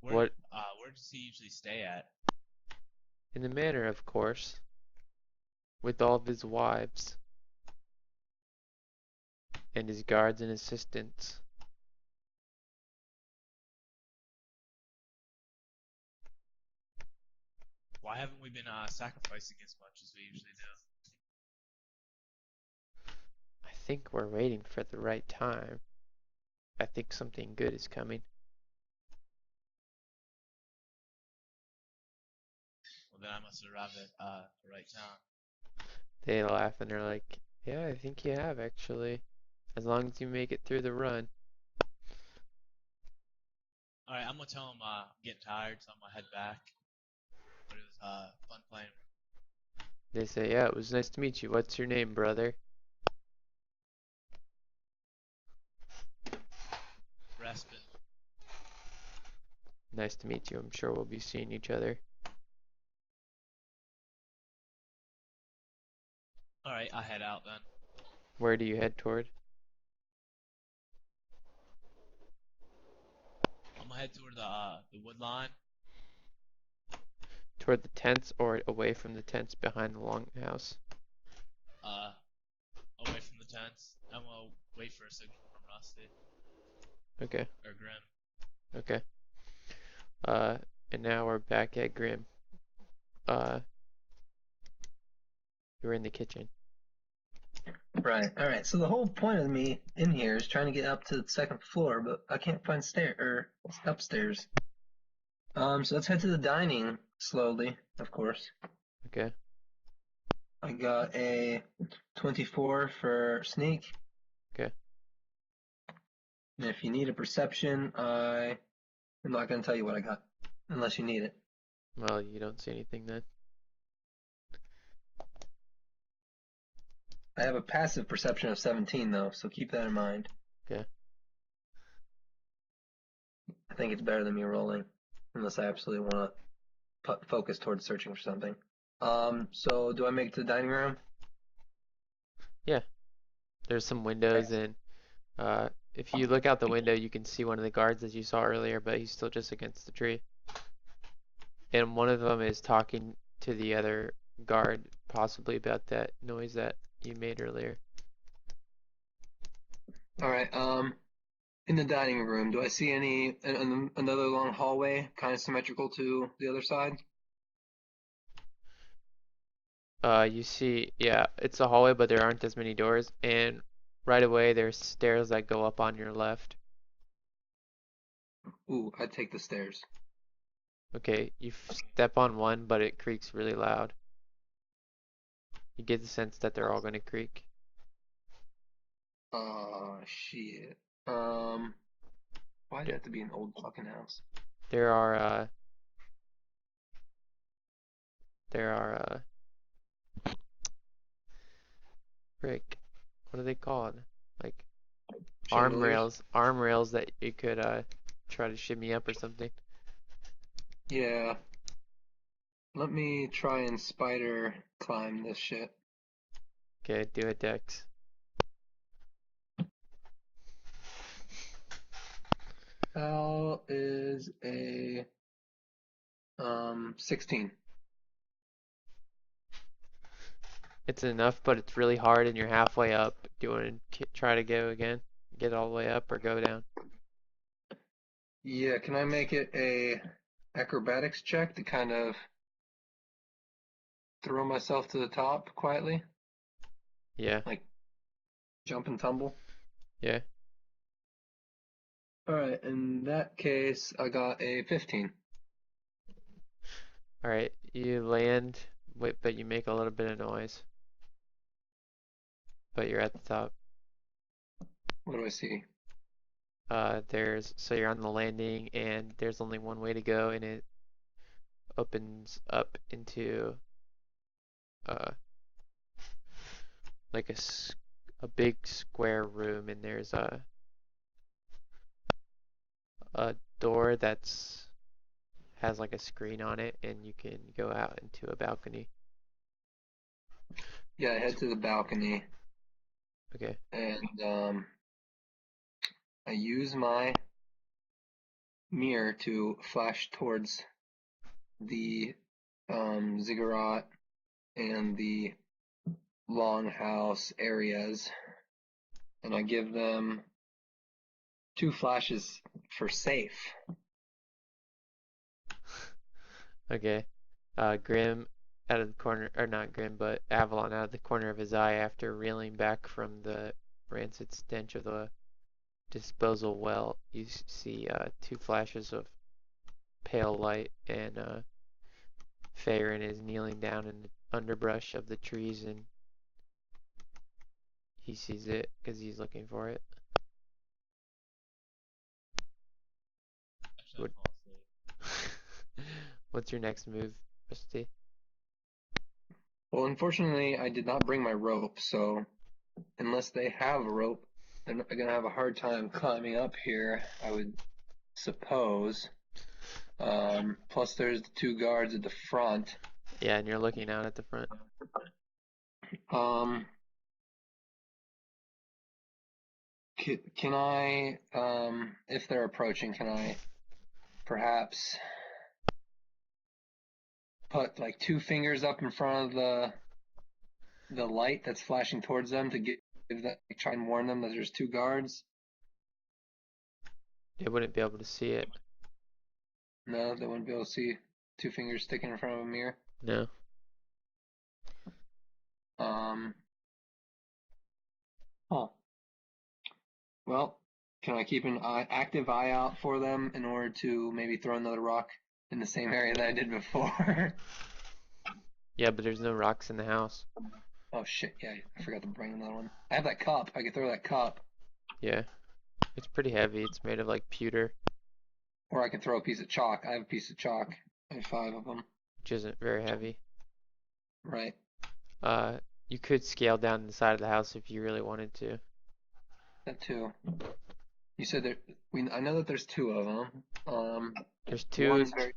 What? Where does he usually stay at? In the manor, of course. With all of his wives. And his guards and assistants. Why haven't we been sacrificing as much as we usually do? I think we're waiting for the right time. I think something good is coming. Well, then I must have arrived at the right time. They laugh and they're like, yeah, I think you have actually. As long as you make it through the run. Alright, I'm gonna tell him I'm getting tired, so I'm gonna head back. But it was fun playing. They say, yeah, it was nice to meet you. What's your name, brother? Respin. Nice to meet you. I'm sure we'll be seeing each other. Alright, I head out then. Where do you head toward? I'm gonna head toward the wood line. Toward the tents or away from the tents behind the longhouse? Away from the tents. I'm gonna wait for a signal from Rusty. Okay. Or Grim. Okay. And now we're back at Grim. You're in the kitchen. Right. All right. So the whole point of me in here is trying to get up to the second floor, but I can't find upstairs. So let's head to the dining slowly, of course. Okay. I got a 24 for sneak. Okay. And if you need a perception, I'm not going to tell you what I got, unless you need it. Well, you don't see anything then. I have a passive perception of 17, though, so keep that in mind. Okay. I think it's better than me rolling, unless I absolutely want to focus towards searching for something. So do I make it to the dining room? Yeah. There's some windows and if you look out the window you can see one of the guards that you saw earlier, but he's still just against the tree. And one of them is talking to the other guard, possibly about that noise that you made earlier. All right. In the dining room, do I see another long hallway, kind of symmetrical to the other side? You see, yeah, it's a hallway, but there aren't as many doors, and right away there's stairs that go up on your left. Ooh, I'd take the stairs. Okay, you step on one, but it creaks really loud. You get the sense that they're all going to creak. Oh, shit. Why'd it have to be an old fucking house? There are, frick, what are they called? Like Chandeliers? arm rails that you could try to shimmy up or something. Yeah. Let me try and spider climb this shit. Okay, do a dex. Cal is a 16. It's enough, but it's really hard and you're halfway up. Do you want to try to go again? Get all the way up or go down? Yeah, can I make it a acrobatics check to kind of throw myself to the top quietly? Yeah, Like jump and tumble? yeah. Alright, in that case, I got a 15. Alright, you land, but you make a little bit of noise. But you're at the top. What do I see? So you're on the landing and there's only one way to go and it opens up into uh like a big square room and there's a door that's has like a screen on it and you can go out into a balcony. Yeah, I head to the balcony Okay. and I use my mirror to flash towards the ziggurat and the longhouse areas, and I give them 2 flashes for safe. Okay. Grim out of the corner, or not Grim, but Avalon out of the corner of his eye after reeling back from the rancid stench of the disposal well, you see 2 flashes of pale light and Feyren is kneeling down in the underbrush of the trees and he sees it because he's looking for it. Actually, What, I fall asleep. what's your next move, Rusty? Well, unfortunately, I did not bring my rope, so unless they have a rope, they're gonna have a hard time climbing up here, I would suppose. Plus, there's the 2 guards at the front. Yeah, and you're looking out at the front. Um, can I, if they're approaching, can I perhaps put like 2 fingers up in front of the light that's flashing towards them to give that, try and warn them that there's 2 guards? They wouldn't be able to see it. No, they wouldn't be able to see 2 fingers sticking in front of a mirror. No. Um, huh. Well, can I keep an active eye out for them in order to maybe throw another rock in the same area that I did before? Yeah, but there's no rocks in the house. Oh shit, yeah, I forgot to bring another one. I have that cup. I could throw that cup. Yeah. It's pretty heavy. It's made of like pewter, Or I can throw a piece of chalk. I have a piece of chalk. I have 5 of them. which isn't very heavy. Right. Uh, you could scale down the side of the house if you really wanted to. That too. You said there. I know that there's 2 of them. There's One's two. very.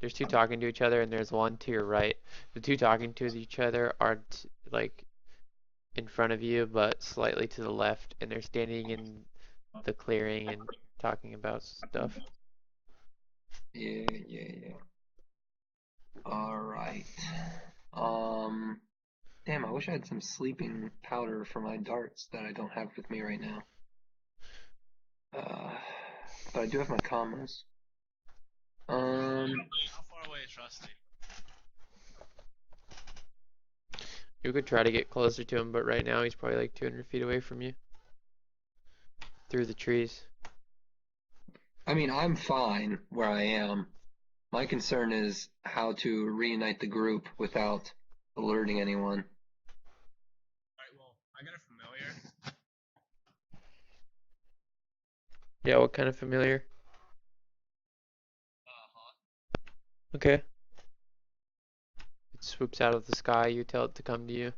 There's 2 talking to each other, and there's one to your right. The 2 talking to each other are like in front of you, but slightly to the left, and they're standing in the clearing and talking about stuff. Yeah, yeah, yeah. All right. Um. Damn, I wish I had some sleeping powder for my darts that I don't have with me right now. But I do have my commas. How far away is Rusty? You could try to get closer to him, but right now he's probably like 200 feet away from you through the trees. I mean, I'm fine where I am. My concern is how to reunite the group without alerting anyone. Alright, well, I got a familiar. Yeah, what kind of familiar? Hawk. Okay. It swoops out of the sky. You tell it to come to you.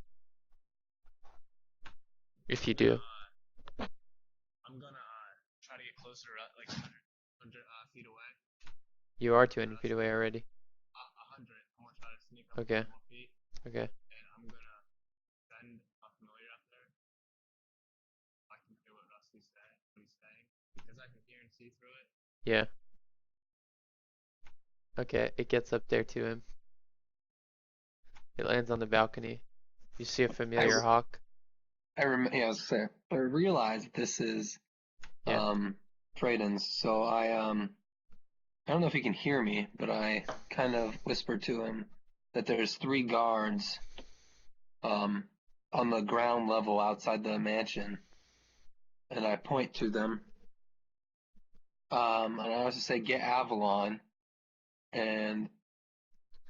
If you do. I'm gonna try to get closer, like 100 feet away. You are 200 feet away already. 100. I'm gonna try to sneak up Okay. 100 more feet, Okay. and I'm gonna send a familiar up there. I can hear what Rusty's saying, what he's saying, because I can hear and see through it. Yeah. Okay, it gets up there to him. It lands on the balcony. You see a familiar hawk. I was saying, I realize this is Yeah. Freiden's, so I don't know if he can hear me, but I kind of whispered to him that there's 3 guards on the ground level outside the mansion, and I point to them. And I also say, get Avalon, and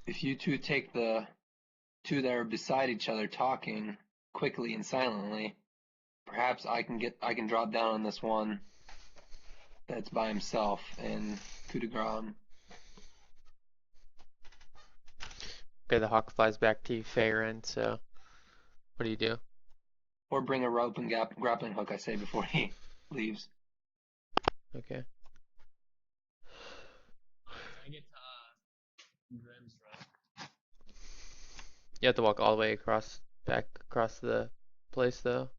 if you two take the 2 that are beside each other talking quickly and silently, perhaps I can drop down on this one that's by himself and coup de grace. Okay, the hawk flies back to you, Feyren, so what do you do? Or bring a rope and grappling hook, I say, before he leaves. Okay. Can I get to Grim's rope? You have to walk all the way back across the place, though.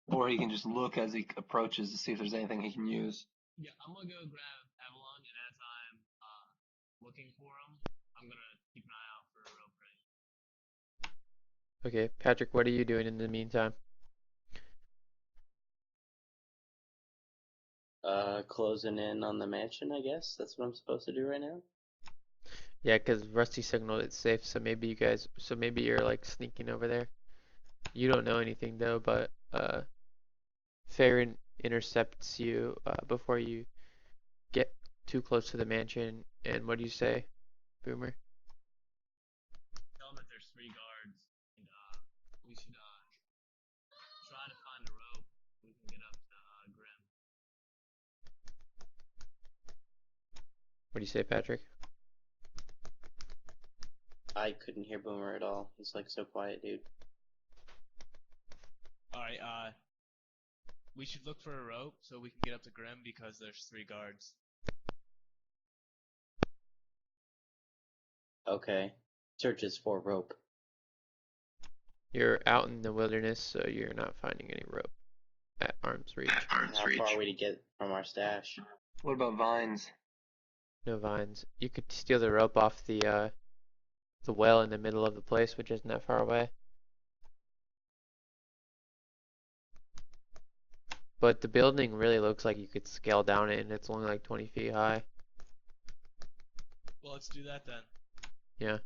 Or he can just look as he approaches to see if there's anything he can use. Yeah, I'm gonna go grab Avalon, and as I'm looking for him, I'm gonna keep an eye out for a rope ready. Okay, Patrick, what are you doing in the meantime? Closing in on the mansion, I guess. That's what I'm supposed to do right now. Yeah, because Rusty signaled it's safe, so maybe you're like sneaking over there. You don't know anything though, but Feyren intercepts you before you get too close to the mansion. And what do you say, Boomer? Tell him that there's 3 guards, and we should try to find a rope so we can get up to Grim. What do you say, Patrick? I couldn't hear Boomer at all. He's like so quiet, dude. Alright, we should look for a rope so we can get up to Grim because there's 3 guards. Okay. Searches for rope. You're out in the wilderness, so you're not finding any rope at arm's reach. How far are we to get from our stash? What about vines? No vines. You could steal the rope off the well in the middle of the place, which isn't that far away. But the building really looks like you could scale down it, and it's only like 20 feet high. Well, let's do that then. Yeah.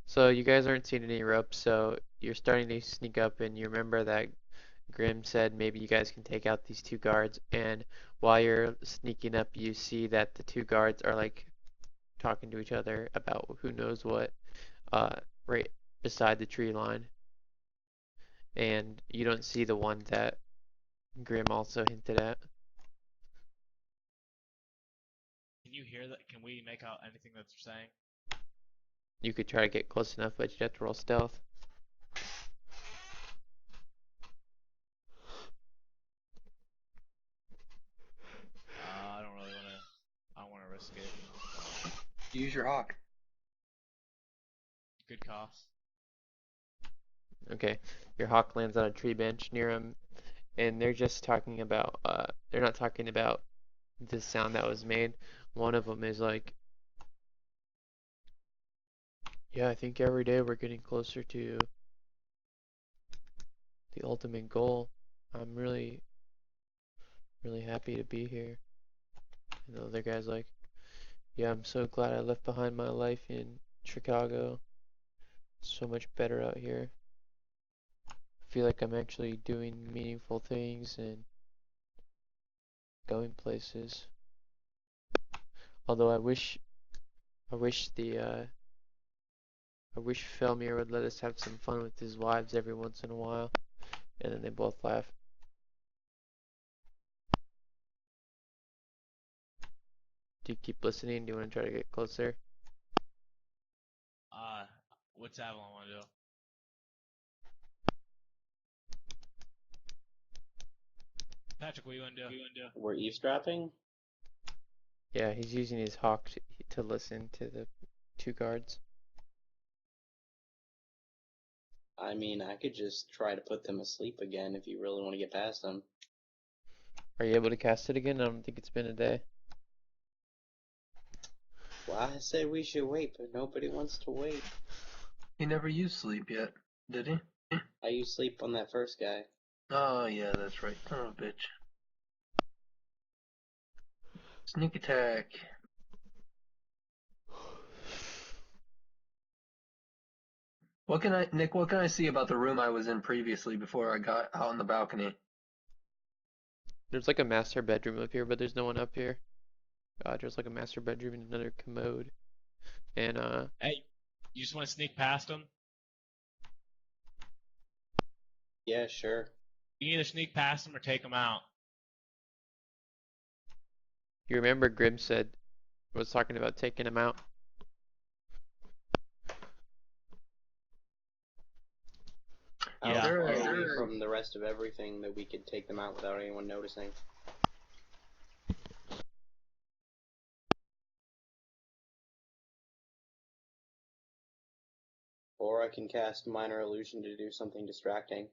So you guys aren't seeing any ropes, so you're starting to sneak up, and you remember that Grim said maybe you guys can take out these 2 guards, and while you're sneaking up, you see that the 2 guards are like talking to each other about who knows what, right beside the tree line. And you don't see the one that Grim also hinted at. Can you hear that? Can we make out anything that they're saying? You could try to get close enough, but you'd have to roll stealth. I don't wanna risk it. Use your hawk. Good call. Okay, your hawk lands on a tree bench near him, and they're just talking about, they're not talking about the sound that was made. One of them is like, yeah, I think every day we're getting closer to the ultimate goal. I'm really, really happy to be here. And the other guy's like, yeah, I'm so glad I left behind my life in Chicago. It's so much better out here. I feel like I'm actually doing meaningful things and going places. Although I wish Fellmir would let us have some fun with his wives every once in a while. And then they both laugh. Do you keep listening? Do you want to try to get closer? What's Avalon wanna do? Patrick, what you wanna do? We're eavesdropping? Yeah, he's using his hawk to listen to the 2 guards. I mean, I could just try to put them asleep again if you really want to get past them. Are you able to cast it again? I don't think it's been a day. Well, I said we should wait, but nobody wants to wait. He never used sleep yet, did he? I used sleep on that first guy. Oh, yeah, that's right. Son of a bitch. Sneak attack. Nick, what can I see about the room I was in previously before I got out on the balcony? There's like a master bedroom up here, but there's no one up here. There's like a master bedroom and another commode. And Hey, you just want to sneak past them? Yeah, sure. You can either sneak past them or take them out. you remember Grim was talking about taking him out. I Yeah. don't follow from the rest of everything that we could take them out without anyone noticing. Or I can cast minor illusion to do something distracting.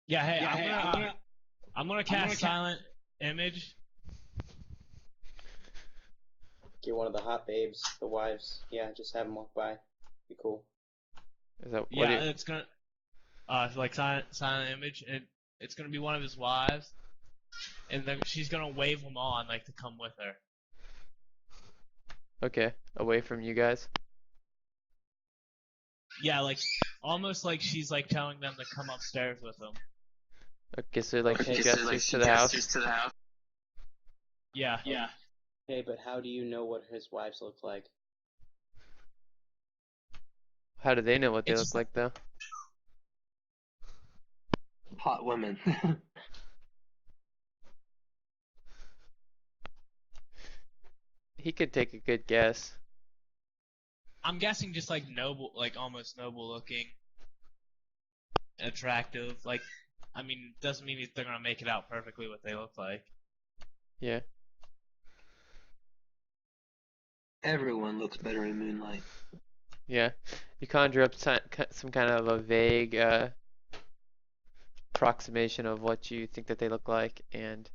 Yeah, hey, I'm gonna cast silent image. Get one of the hot babes, the wives. Yeah, just have them walk by. Be cool. Is that what? Yeah, it's gonna like silent image, and it's gonna be one of his wives, and then she's gonna wave them on like to come with her. Okay, away from you guys. Yeah, like almost like she's like telling them to come upstairs with them. Okay, so like she gestures to the house. Yeah. Hey, but how do you know what his wives look like? How do they know what they It's look just like though? Hot women. He could take a good guess. I'm guessing just like noble, like almost noble looking, attractive. Like, I mean, doesn't mean they're gonna make it out perfectly what they look like. Yeah. Everyone looks better in moonlight. Yeah. You conjure up some kind of a vague approximation of what you think that they look like, and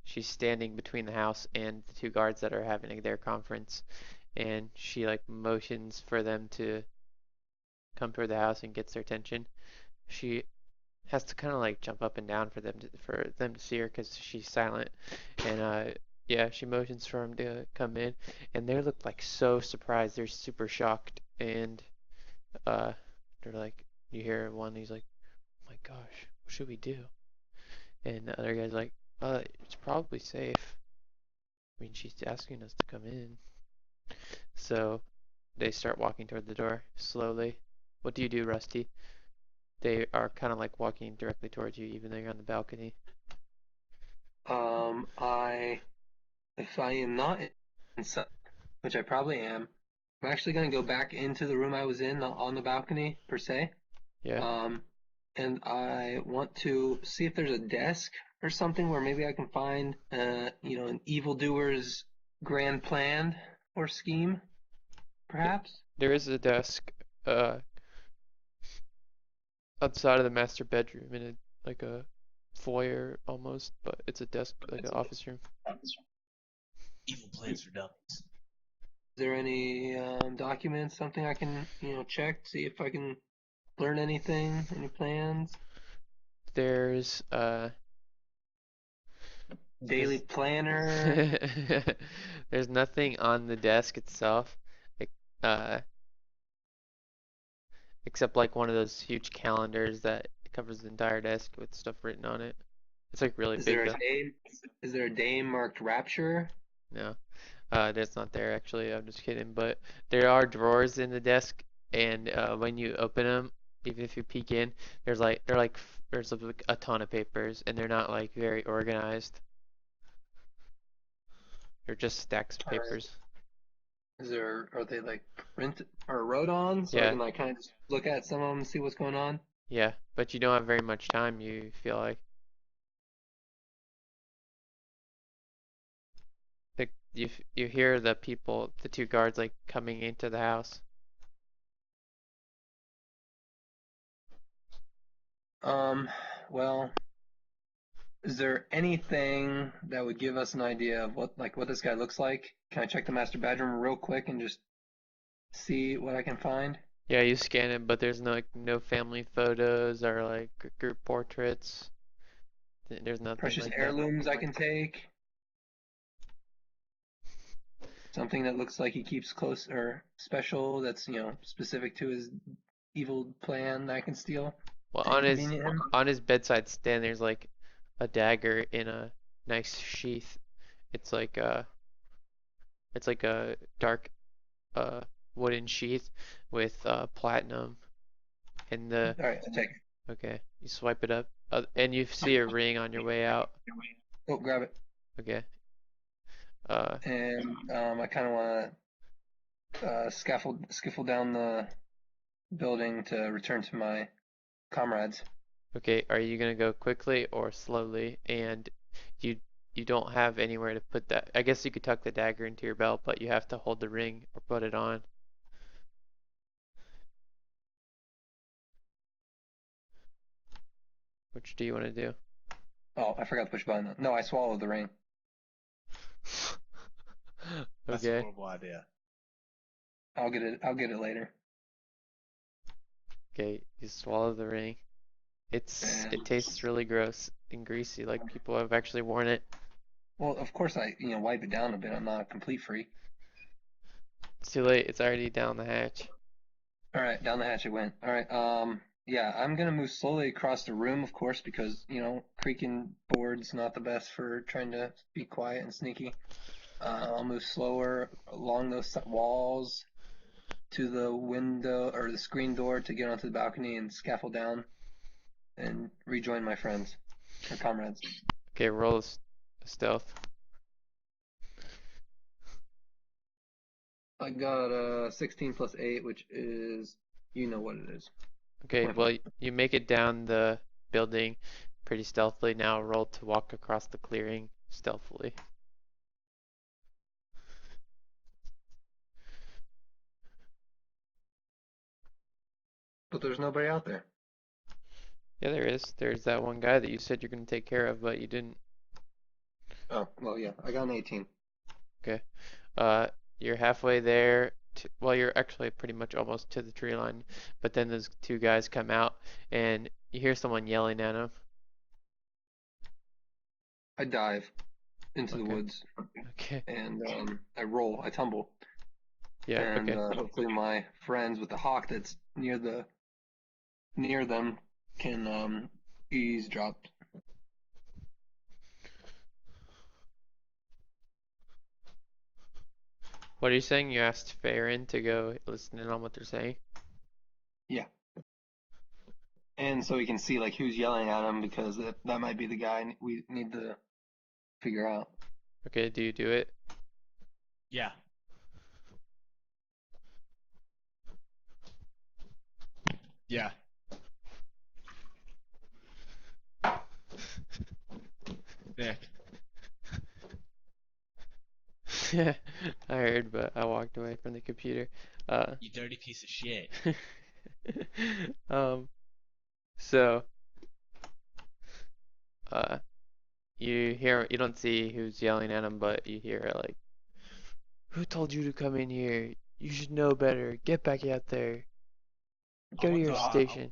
she's standing between the house and the two guards that are having their conference, and she like motions for them to come toward the house and gets their attention. She has to kind of like jump up and down for them to see her because she's silent, and yeah, she motions for them to come in, and they look like so surprised. They're super shocked, and uh, they're like, you hear one, he's like, "Oh my gosh, what should we do?" And the other guy's like, it's probably safe. I mean, she's asking us to come in. So they start walking toward the door slowly. What do you do, Rusty? They are kind of like walking directly towards you, even though you're on the balcony. If I am not inside, which I probably am, I'm actually going to go back into the room I was in on the balcony, per se. Yeah. And I want to see if there's a desk or something where maybe I can find, an evildoer's grand plan or scheme, perhaps. There is a desk outside of the master bedroom in like a foyer almost, but it's a desk, like an office room. Evil plans for dummies. Is there any documents, something I can, check, see if I can learn anything, any plans? There's Daily planner. there's nothing on the desk itself, uh, except like one of those huge calendars that covers the entire desk with stuff written on it. It's like really Is big there a though. day? Is there a day marked Rapture? No, that's not there actually. I'm just kidding. But there are drawers in the desk, and when you open them, even if you peek in, there's like a ton of papers, and they're not like very organized. They're just stacks of papers. Are they like print or wrote on so I Yeah, can like kind of just look at some of them and see what's going on? yeah. But you don't have very much time. You feel like you hear the people, the two guards, like coming into the house. Well, is there anything that would give us an idea of what this guy looks like? Can I check the master bedroom real quick and just see what I can find? Yeah, you scan it, but there's no family photos or like group portraits. There's nothing Precious like that. heirlooms I can take. Something that looks like he keeps close or special that's, specific to his evil plan that I can steal Well, to inconvenience him. on his bedside stand, there's like a dagger in a nice sheath. It's like a it's like a dark uh wooden sheath with platinum in the. All right, I take it. Okay, you swipe it up, and you see a ring on your way out. Oh, grab it. Okay. Uh, And I kind of want to skiffle down the building to return to my comrades. okay. Are you gonna go quickly or slowly? And you you don't have anywhere to put that. I guess you could tuck the dagger into your belt, but you have to hold the ring or put it on. Which do you want to do? Oh, I forgot to push a button. No, I swallowed the ring. That's a Okay. horrible idea. I'll get it. I'll get it later. Okay, you swallow the ring. It And tastes really gross and greasy, like people have actually worn it. well, of course I wipe it down a bit. I'm not a complete freak. It's too late. It's already down the hatch. All right, down the hatch it went. All right. Yeah, I'm gonna move slowly across the room, of course, because creaking boards not the best for trying to be quiet and sneaky. I'll move slower along those walls to the window or the screen door to get onto the balcony and scaffold down and rejoin my friends or comrades. Okay, roll a stealth. I got 16 plus 8, which is what it is. Okay, 24. well, you make it down the building pretty stealthily. Now roll to walk across the clearing stealthily. But there's nobody out there. Yeah, there is. There's that one guy that you said you're going to take care of, but you didn't. Oh, well, yeah, I got an 18. Okay. Uh, you're halfway there. Well, you're actually pretty much almost to the tree line, but then those two guys come out, and you hear someone yelling at them. I dive into the Okay. woods Okay. and I tumble. Yeah. And Okay. hopefully my friends with the hawk that's near them can eavesdrop. What are you saying? You asked Feyren to go listen in on what they're saying? Yeah. And so we can see like who's yelling at him because that might be the guy we need to figure out. Okay, do you do it? Yeah. Yeah. Nick. Yeah, I heard, but I walked away from the computer. You dirty piece of shit. um, so, uh, you don't see who's yelling at him, but you hear like, "Who told you to come in here? You should know better. Get back out there. I Go to want your the station."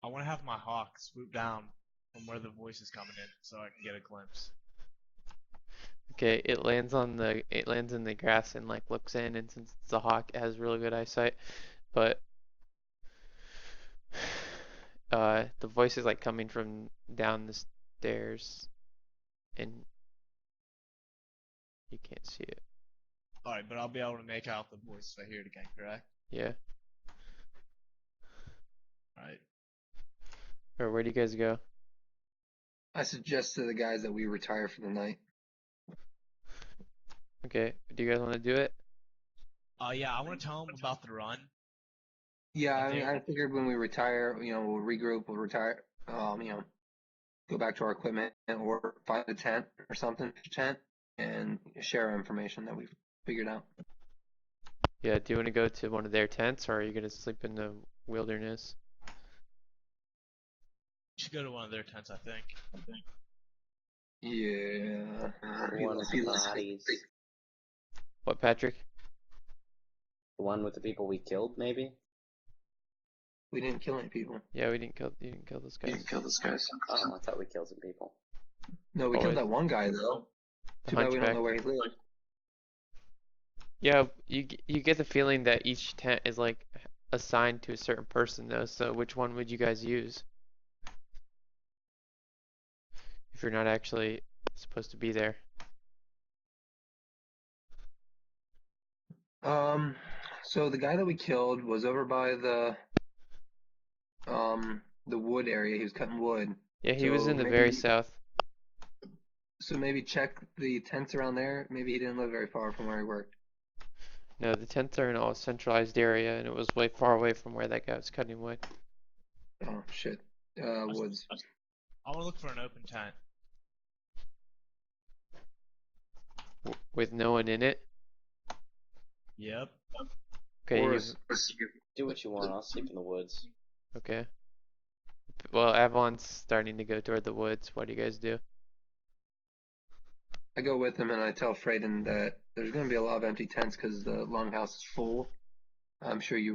I want to have my hawk swoop down from where the voice is coming in, so I can get a glimpse. Okay, it lands in the grass and like looks in, and since it's a hawk, it has really good eyesight, but the voice is like coming from down the stairs, and you can't see it. All right, but I'll be able to make out the voice if I hear it again, correct? Yeah. All right. Or where do you guys go? I suggest to the guys that we retire for the night. Okay, do you guys want to do it? Yeah, I want to tell him about the run. Yeah, Like I mean, they, I figured when we retire, we'll regroup, we'll retire, go back to our equipment or find a tent or something, tent, and share our information that we've figured out. Yeah, do you want to go to one of their tents, or are you gonna sleep in the wilderness? You should go to one of their tents, I think. Yeah. The one with the bodies. What, Patrick? The one with the people we killed, maybe? We didn't kill any people. Yeah, you didn't kill those guys. Oh, I thought we killed some people. No, we Oh, killed wait. that one guy though. The Too bad we don't hunchback. know where he lived. Yeah, you get the feeling that each tent is like assigned to a certain person though, so which one would you guys use? If you're not actually supposed to be there. So the guy that we killed was over by the wood area. He was cutting wood. Yeah, he was So in the very maybe south. so maybe check the tents around there. Maybe he didn't live very far from where he worked. No, the tents are in a centralized area, and it was way far away from where that guy was cutting wood. Oh shit. Woods. I want to look for an open tent. With no one in it. Yep. Okay, Or Do what you want, I'll sleep in the woods. okay. Well, Avalon's starting to go toward the woods. What do you guys do? I go with him and I tell Freyden that there's going to be a lot of empty tents because the longhouse is full. I'm sure you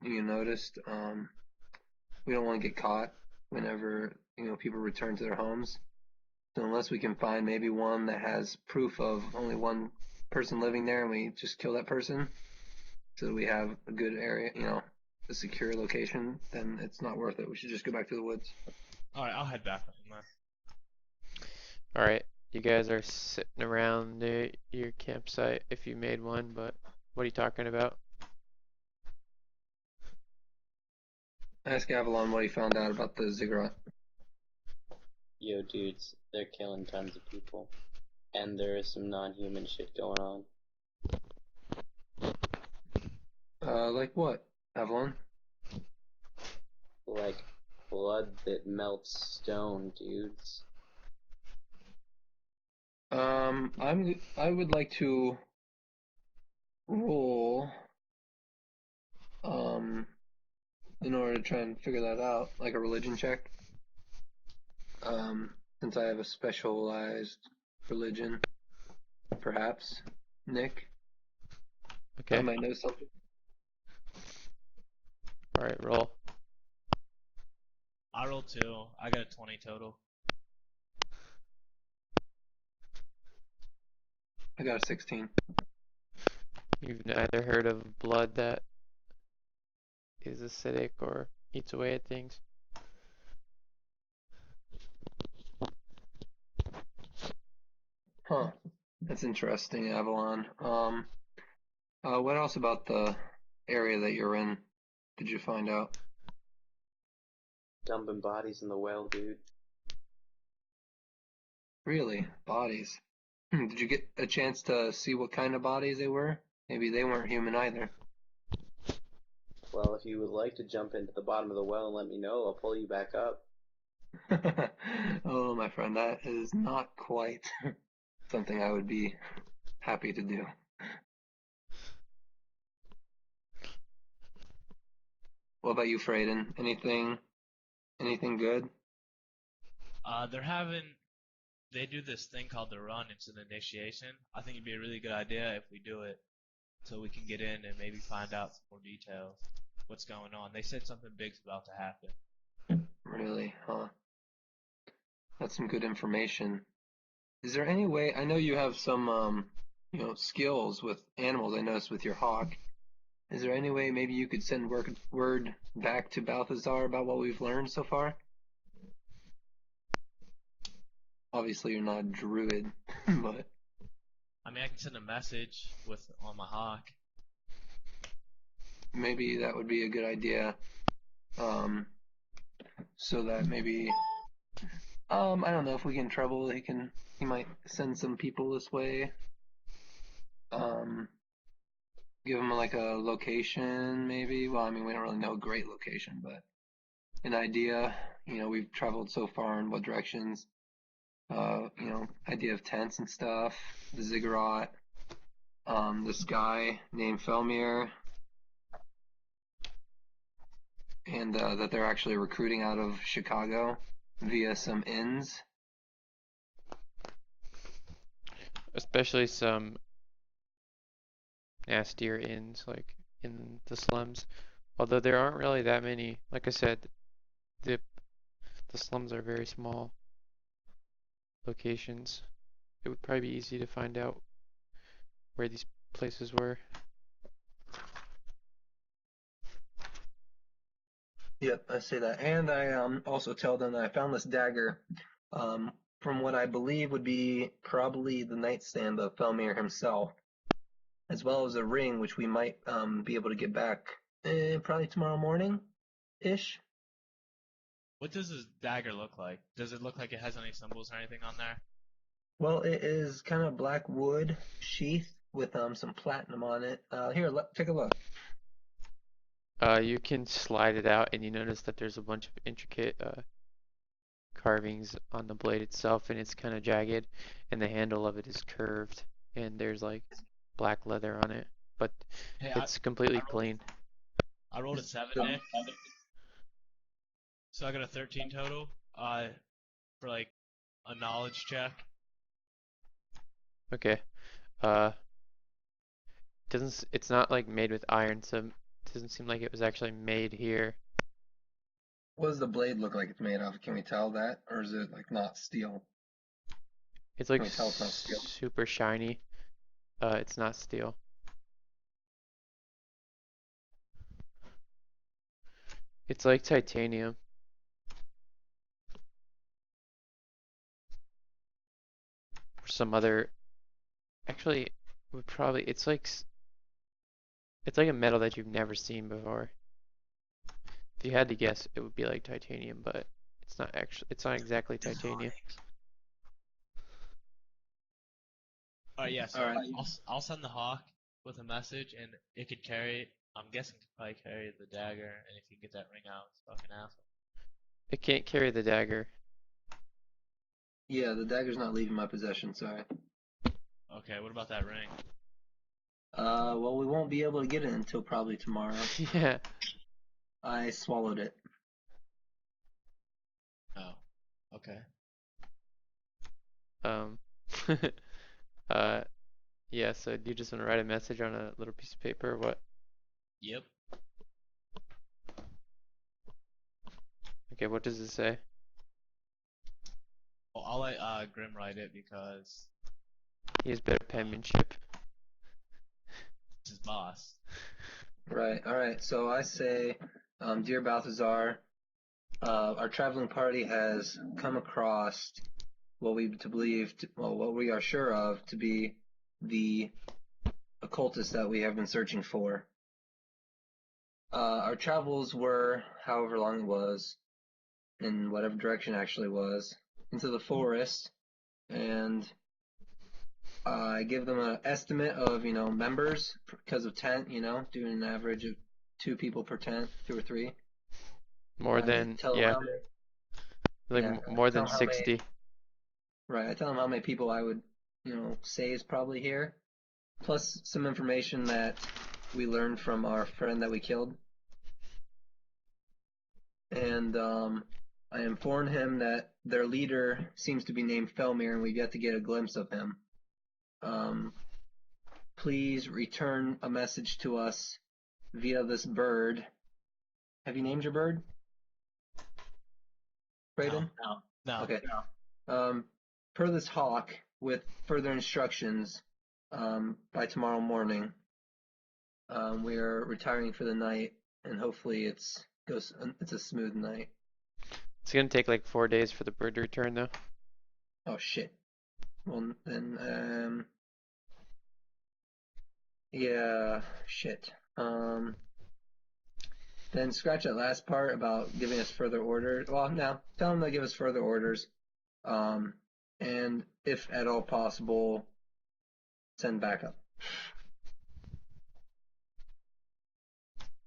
noticed. We don't want to get caught whenever people return to their homes. So unless we can find maybe one that has proof of only one person living there, and we just kill that person, so we have a good area, a secure location, then it's not worth it. We should just go back to the woods. Alright, I'll head back with him then. Alright, you guys are sitting around your campsite if you made one, but what are you talking about? Ask Avalon what he found out about the ziggurat. Yo, dudes, they're killing tons of people. And there is some non-human shit going on. Like what, Avalon? Like, blood that melts stone, dudes. I would like to roll, in order to try and figure that out, like a religion check. Since I have a specialized religion, perhaps. Nick, I Okay, might know something. alright, roll. I rolled 2. I got a 20 total. I got a 16. You've neither heard of blood that is acidic or eats away at things. Huh. That's interesting, Avalon. What else about the area that you're in did you find out? Dumping bodies in the well, dude. Really? Bodies? Did you get a chance to see what kind of bodies they were? Maybe they weren't human either. Well, if you would like to jump into the bottom of the well and let me know, I'll pull you back up. Oh, my friend, that is not quite something I would be happy to do. What about you, Freyden? Anything good? They do this thing called the run. It's an initiation. I think it'd be a really good idea if we do it, so we can get in and maybe find out some more details. What's going on? They said something big's about to happen. Really? Huh? That's some good information. Is there any way, I know you have some, skills with animals, I noticed with your hawk. Is there any way maybe you could send word back to Balthazar about what we've learned so far? Obviously you're not a druid, but I mean, I can send a message on my hawk. maybe that would be a good idea. So that maybe, I don't know, if we get in trouble, he might send some people this way. Give him like a location, maybe. Well, I mean, we don't really know a great location, but an idea. We've traveled so far in what directions. idea of tents and stuff, the ziggurat, this guy named Fellmir, and that they're actually recruiting out of Chicago via some inns. Especially some nastier inns, like in the slums. Although there aren't really that many. Like I said, the slums are very small locations. It would probably be easy to find out where these places were. Yep, I say that. And I also tell them that I found this dagger from what I believe would be probably the nightstand of Fellmir himself, as well as a ring which we might be able to get back probably tomorrow morning-ish. What does this dagger look like? Does it look like it has any symbols or anything on there? Well, it is kind of black wood sheath with some platinum on it. Here, take a look. You can slide it out and you notice that there's a bunch of intricate carvings on the blade itself, and it's kind of jagged, and the handle of it is curved, and there's like black leather on it, but Hey, it's completely I rolled, plain. I rolled a 7, So, Nick. So I got a 13 total. For like a knowledge check. Okay. It's not like made with iron, so it doesn't seem like it was actually made here. what does the blade look like it's made of? Can we tell that? Or is it like not steel? It's Can like we tell it's not steel? super shiny. It's not steel. It's like titanium. Or some other, actually, would probably, it's like a metal that you've never seen before. If you had to guess, it would be like titanium, but it's not exactly titanium. Alright, yeah, so All right. I'll send the hawk with a message, and it could carry, I'm guessing it could probably carry the dagger, and if you can get that ring out, it's fucking asshole. It can't carry the dagger. Yeah, the dagger's not leaving my possession, sorry. Okay, what about that ring? Well, we won't be able to get it until probably tomorrow. Yeah. I swallowed it. Oh, okay. Um. Yeah. So do you just want to write a message on a little piece of paper or what? Yep. Okay. What does it say? Well, I'll let Grim write it because He has better penmanship. it's his boss. Right, alright, so I say, Dear Balthazar, our traveling party has come across what what we are sure of to be the occultist that we have been searching for. Our travels were, however long it was, in whatever direction it actually was, into the forest, and I give them an estimate of, members because of tent, doing an average of 2 people per tent, 2 or 3. More I than, tell them yeah, how many, like yeah, I more tell than them how many, 60. right, I tell them how many people I would, say is probably here, plus some information that we learned from our friend that we killed. And I informed him that their leader seems to be named Fellmir, and we've yet to get a glimpse of him. Please return a message to us via this bird. Have you named your bird, Brayden? No. Okay. Per this hawk, with further instructions, by tomorrow morning, we are retiring for the night, and hopefully it's a smooth night. It's gonna take like 4 days for the bird to return though. Oh shit. Well then, yeah, shit. Then scratch that last part about giving us further orders. Well, no, tell them to give us further orders. And if at all possible, send backup.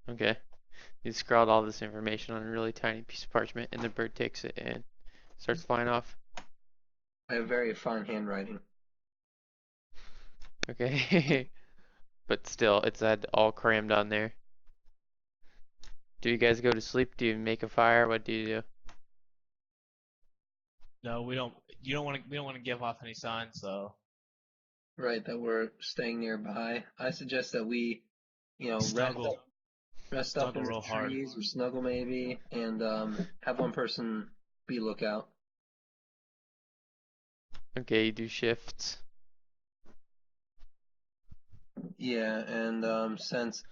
Okay. You scrawled all this information on a really tiny piece of parchment, and the bird takes it and starts flying off. I have very fine handwriting. Okay. But still, it's had all crammed on there. Do you guys go to sleep? Do you make a fire? What do you do? No, we don't. You don't want to. We don't want to give off any signs, so Right, that we're staying nearby. I suggest that we, rest snuggle, up snuggle in the real hard. trees or snuggle maybe, and have one person be lookout. Okay, you do shifts. Yeah, and since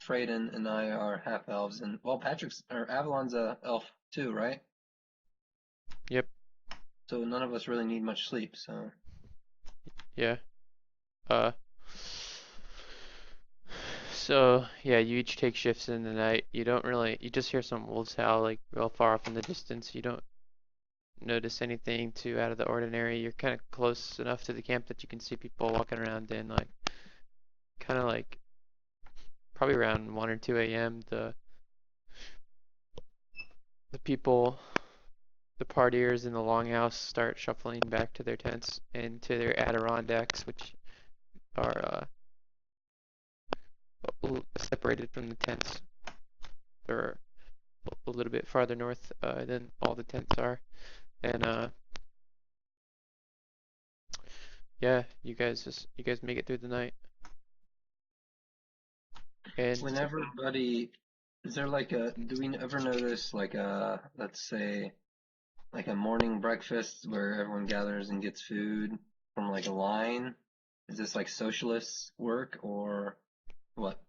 Feyren and I are half elves, and well, Avalon's a elf too, right? Yep. So none of us really need much sleep. So Yeah. Uh. So yeah, you each take shifts in the night. You just hear some wolves howl like real far off in the distance. You don't notice anything too out of the ordinary. You're kind of close enough to the camp that you can see people walking around and like, kind of like, probably around 1 or 2 a.m. The people, the partiers in the longhouse start shuffling back to their tents and to their Adirondacks, which are separated from the tents. They're a little bit farther north than all the tents are. And yeah, you guys make it through the night. And when everybody, is there do we ever notice let's say, like a morning breakfast where everyone gathers and gets food from like a line? Is this like socialist work or what?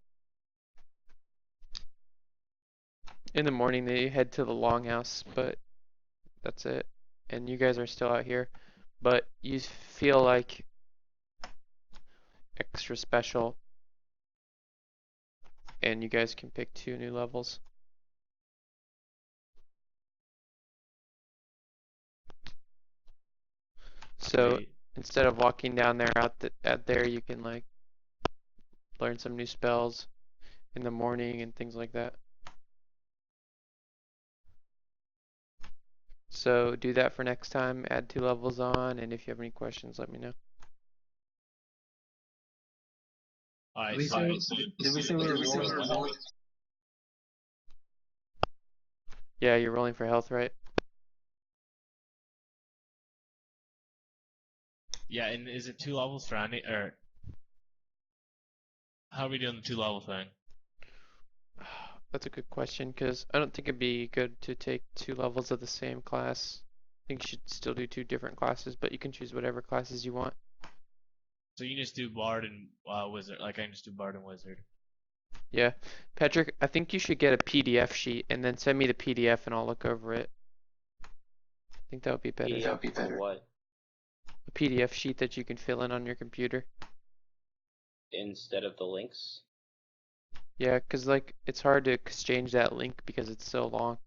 in the morning they head to the longhouse, but that's it. And you guys are still out here, but you feel like extra special, and you guys can pick 2 new levels. So Sweet. instead of walking down there out there, you can like learn some new spells in the morning and things like that. So do that for next time, add 2 levels on, and if you have any questions, let me know. All Did right, we say, sweet. did we say we were rolling for health? Yeah, you're rolling for health, right? Yeah, and is it 2 levels for any, or how are we doing the 2 level thing? That's a good question, because I don't think it'd be good to take 2 levels of the same class. I think you should still do 2 different classes, but you can choose whatever classes you want. So you can just do bard and wizard. Like I can just do bard and wizard. Yeah. Patrick, I think you should get a PDF sheet and then send me the PDF and I'll look over it. I think that would be better. PDF for what? A PDF sheet that you can fill in on your computer. Instead of the links? Yeah, because like it's hard to exchange that link because it's so long.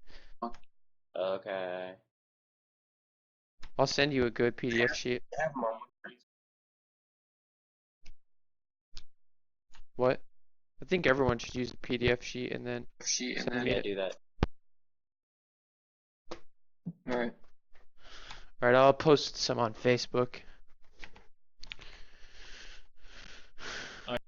Okay. I'll send you a good PDF sheet. Have them on. What? I think everyone should use a PDF sheet and then send me Yeah, it. do that. All right. Alright, I'll post some on Facebook.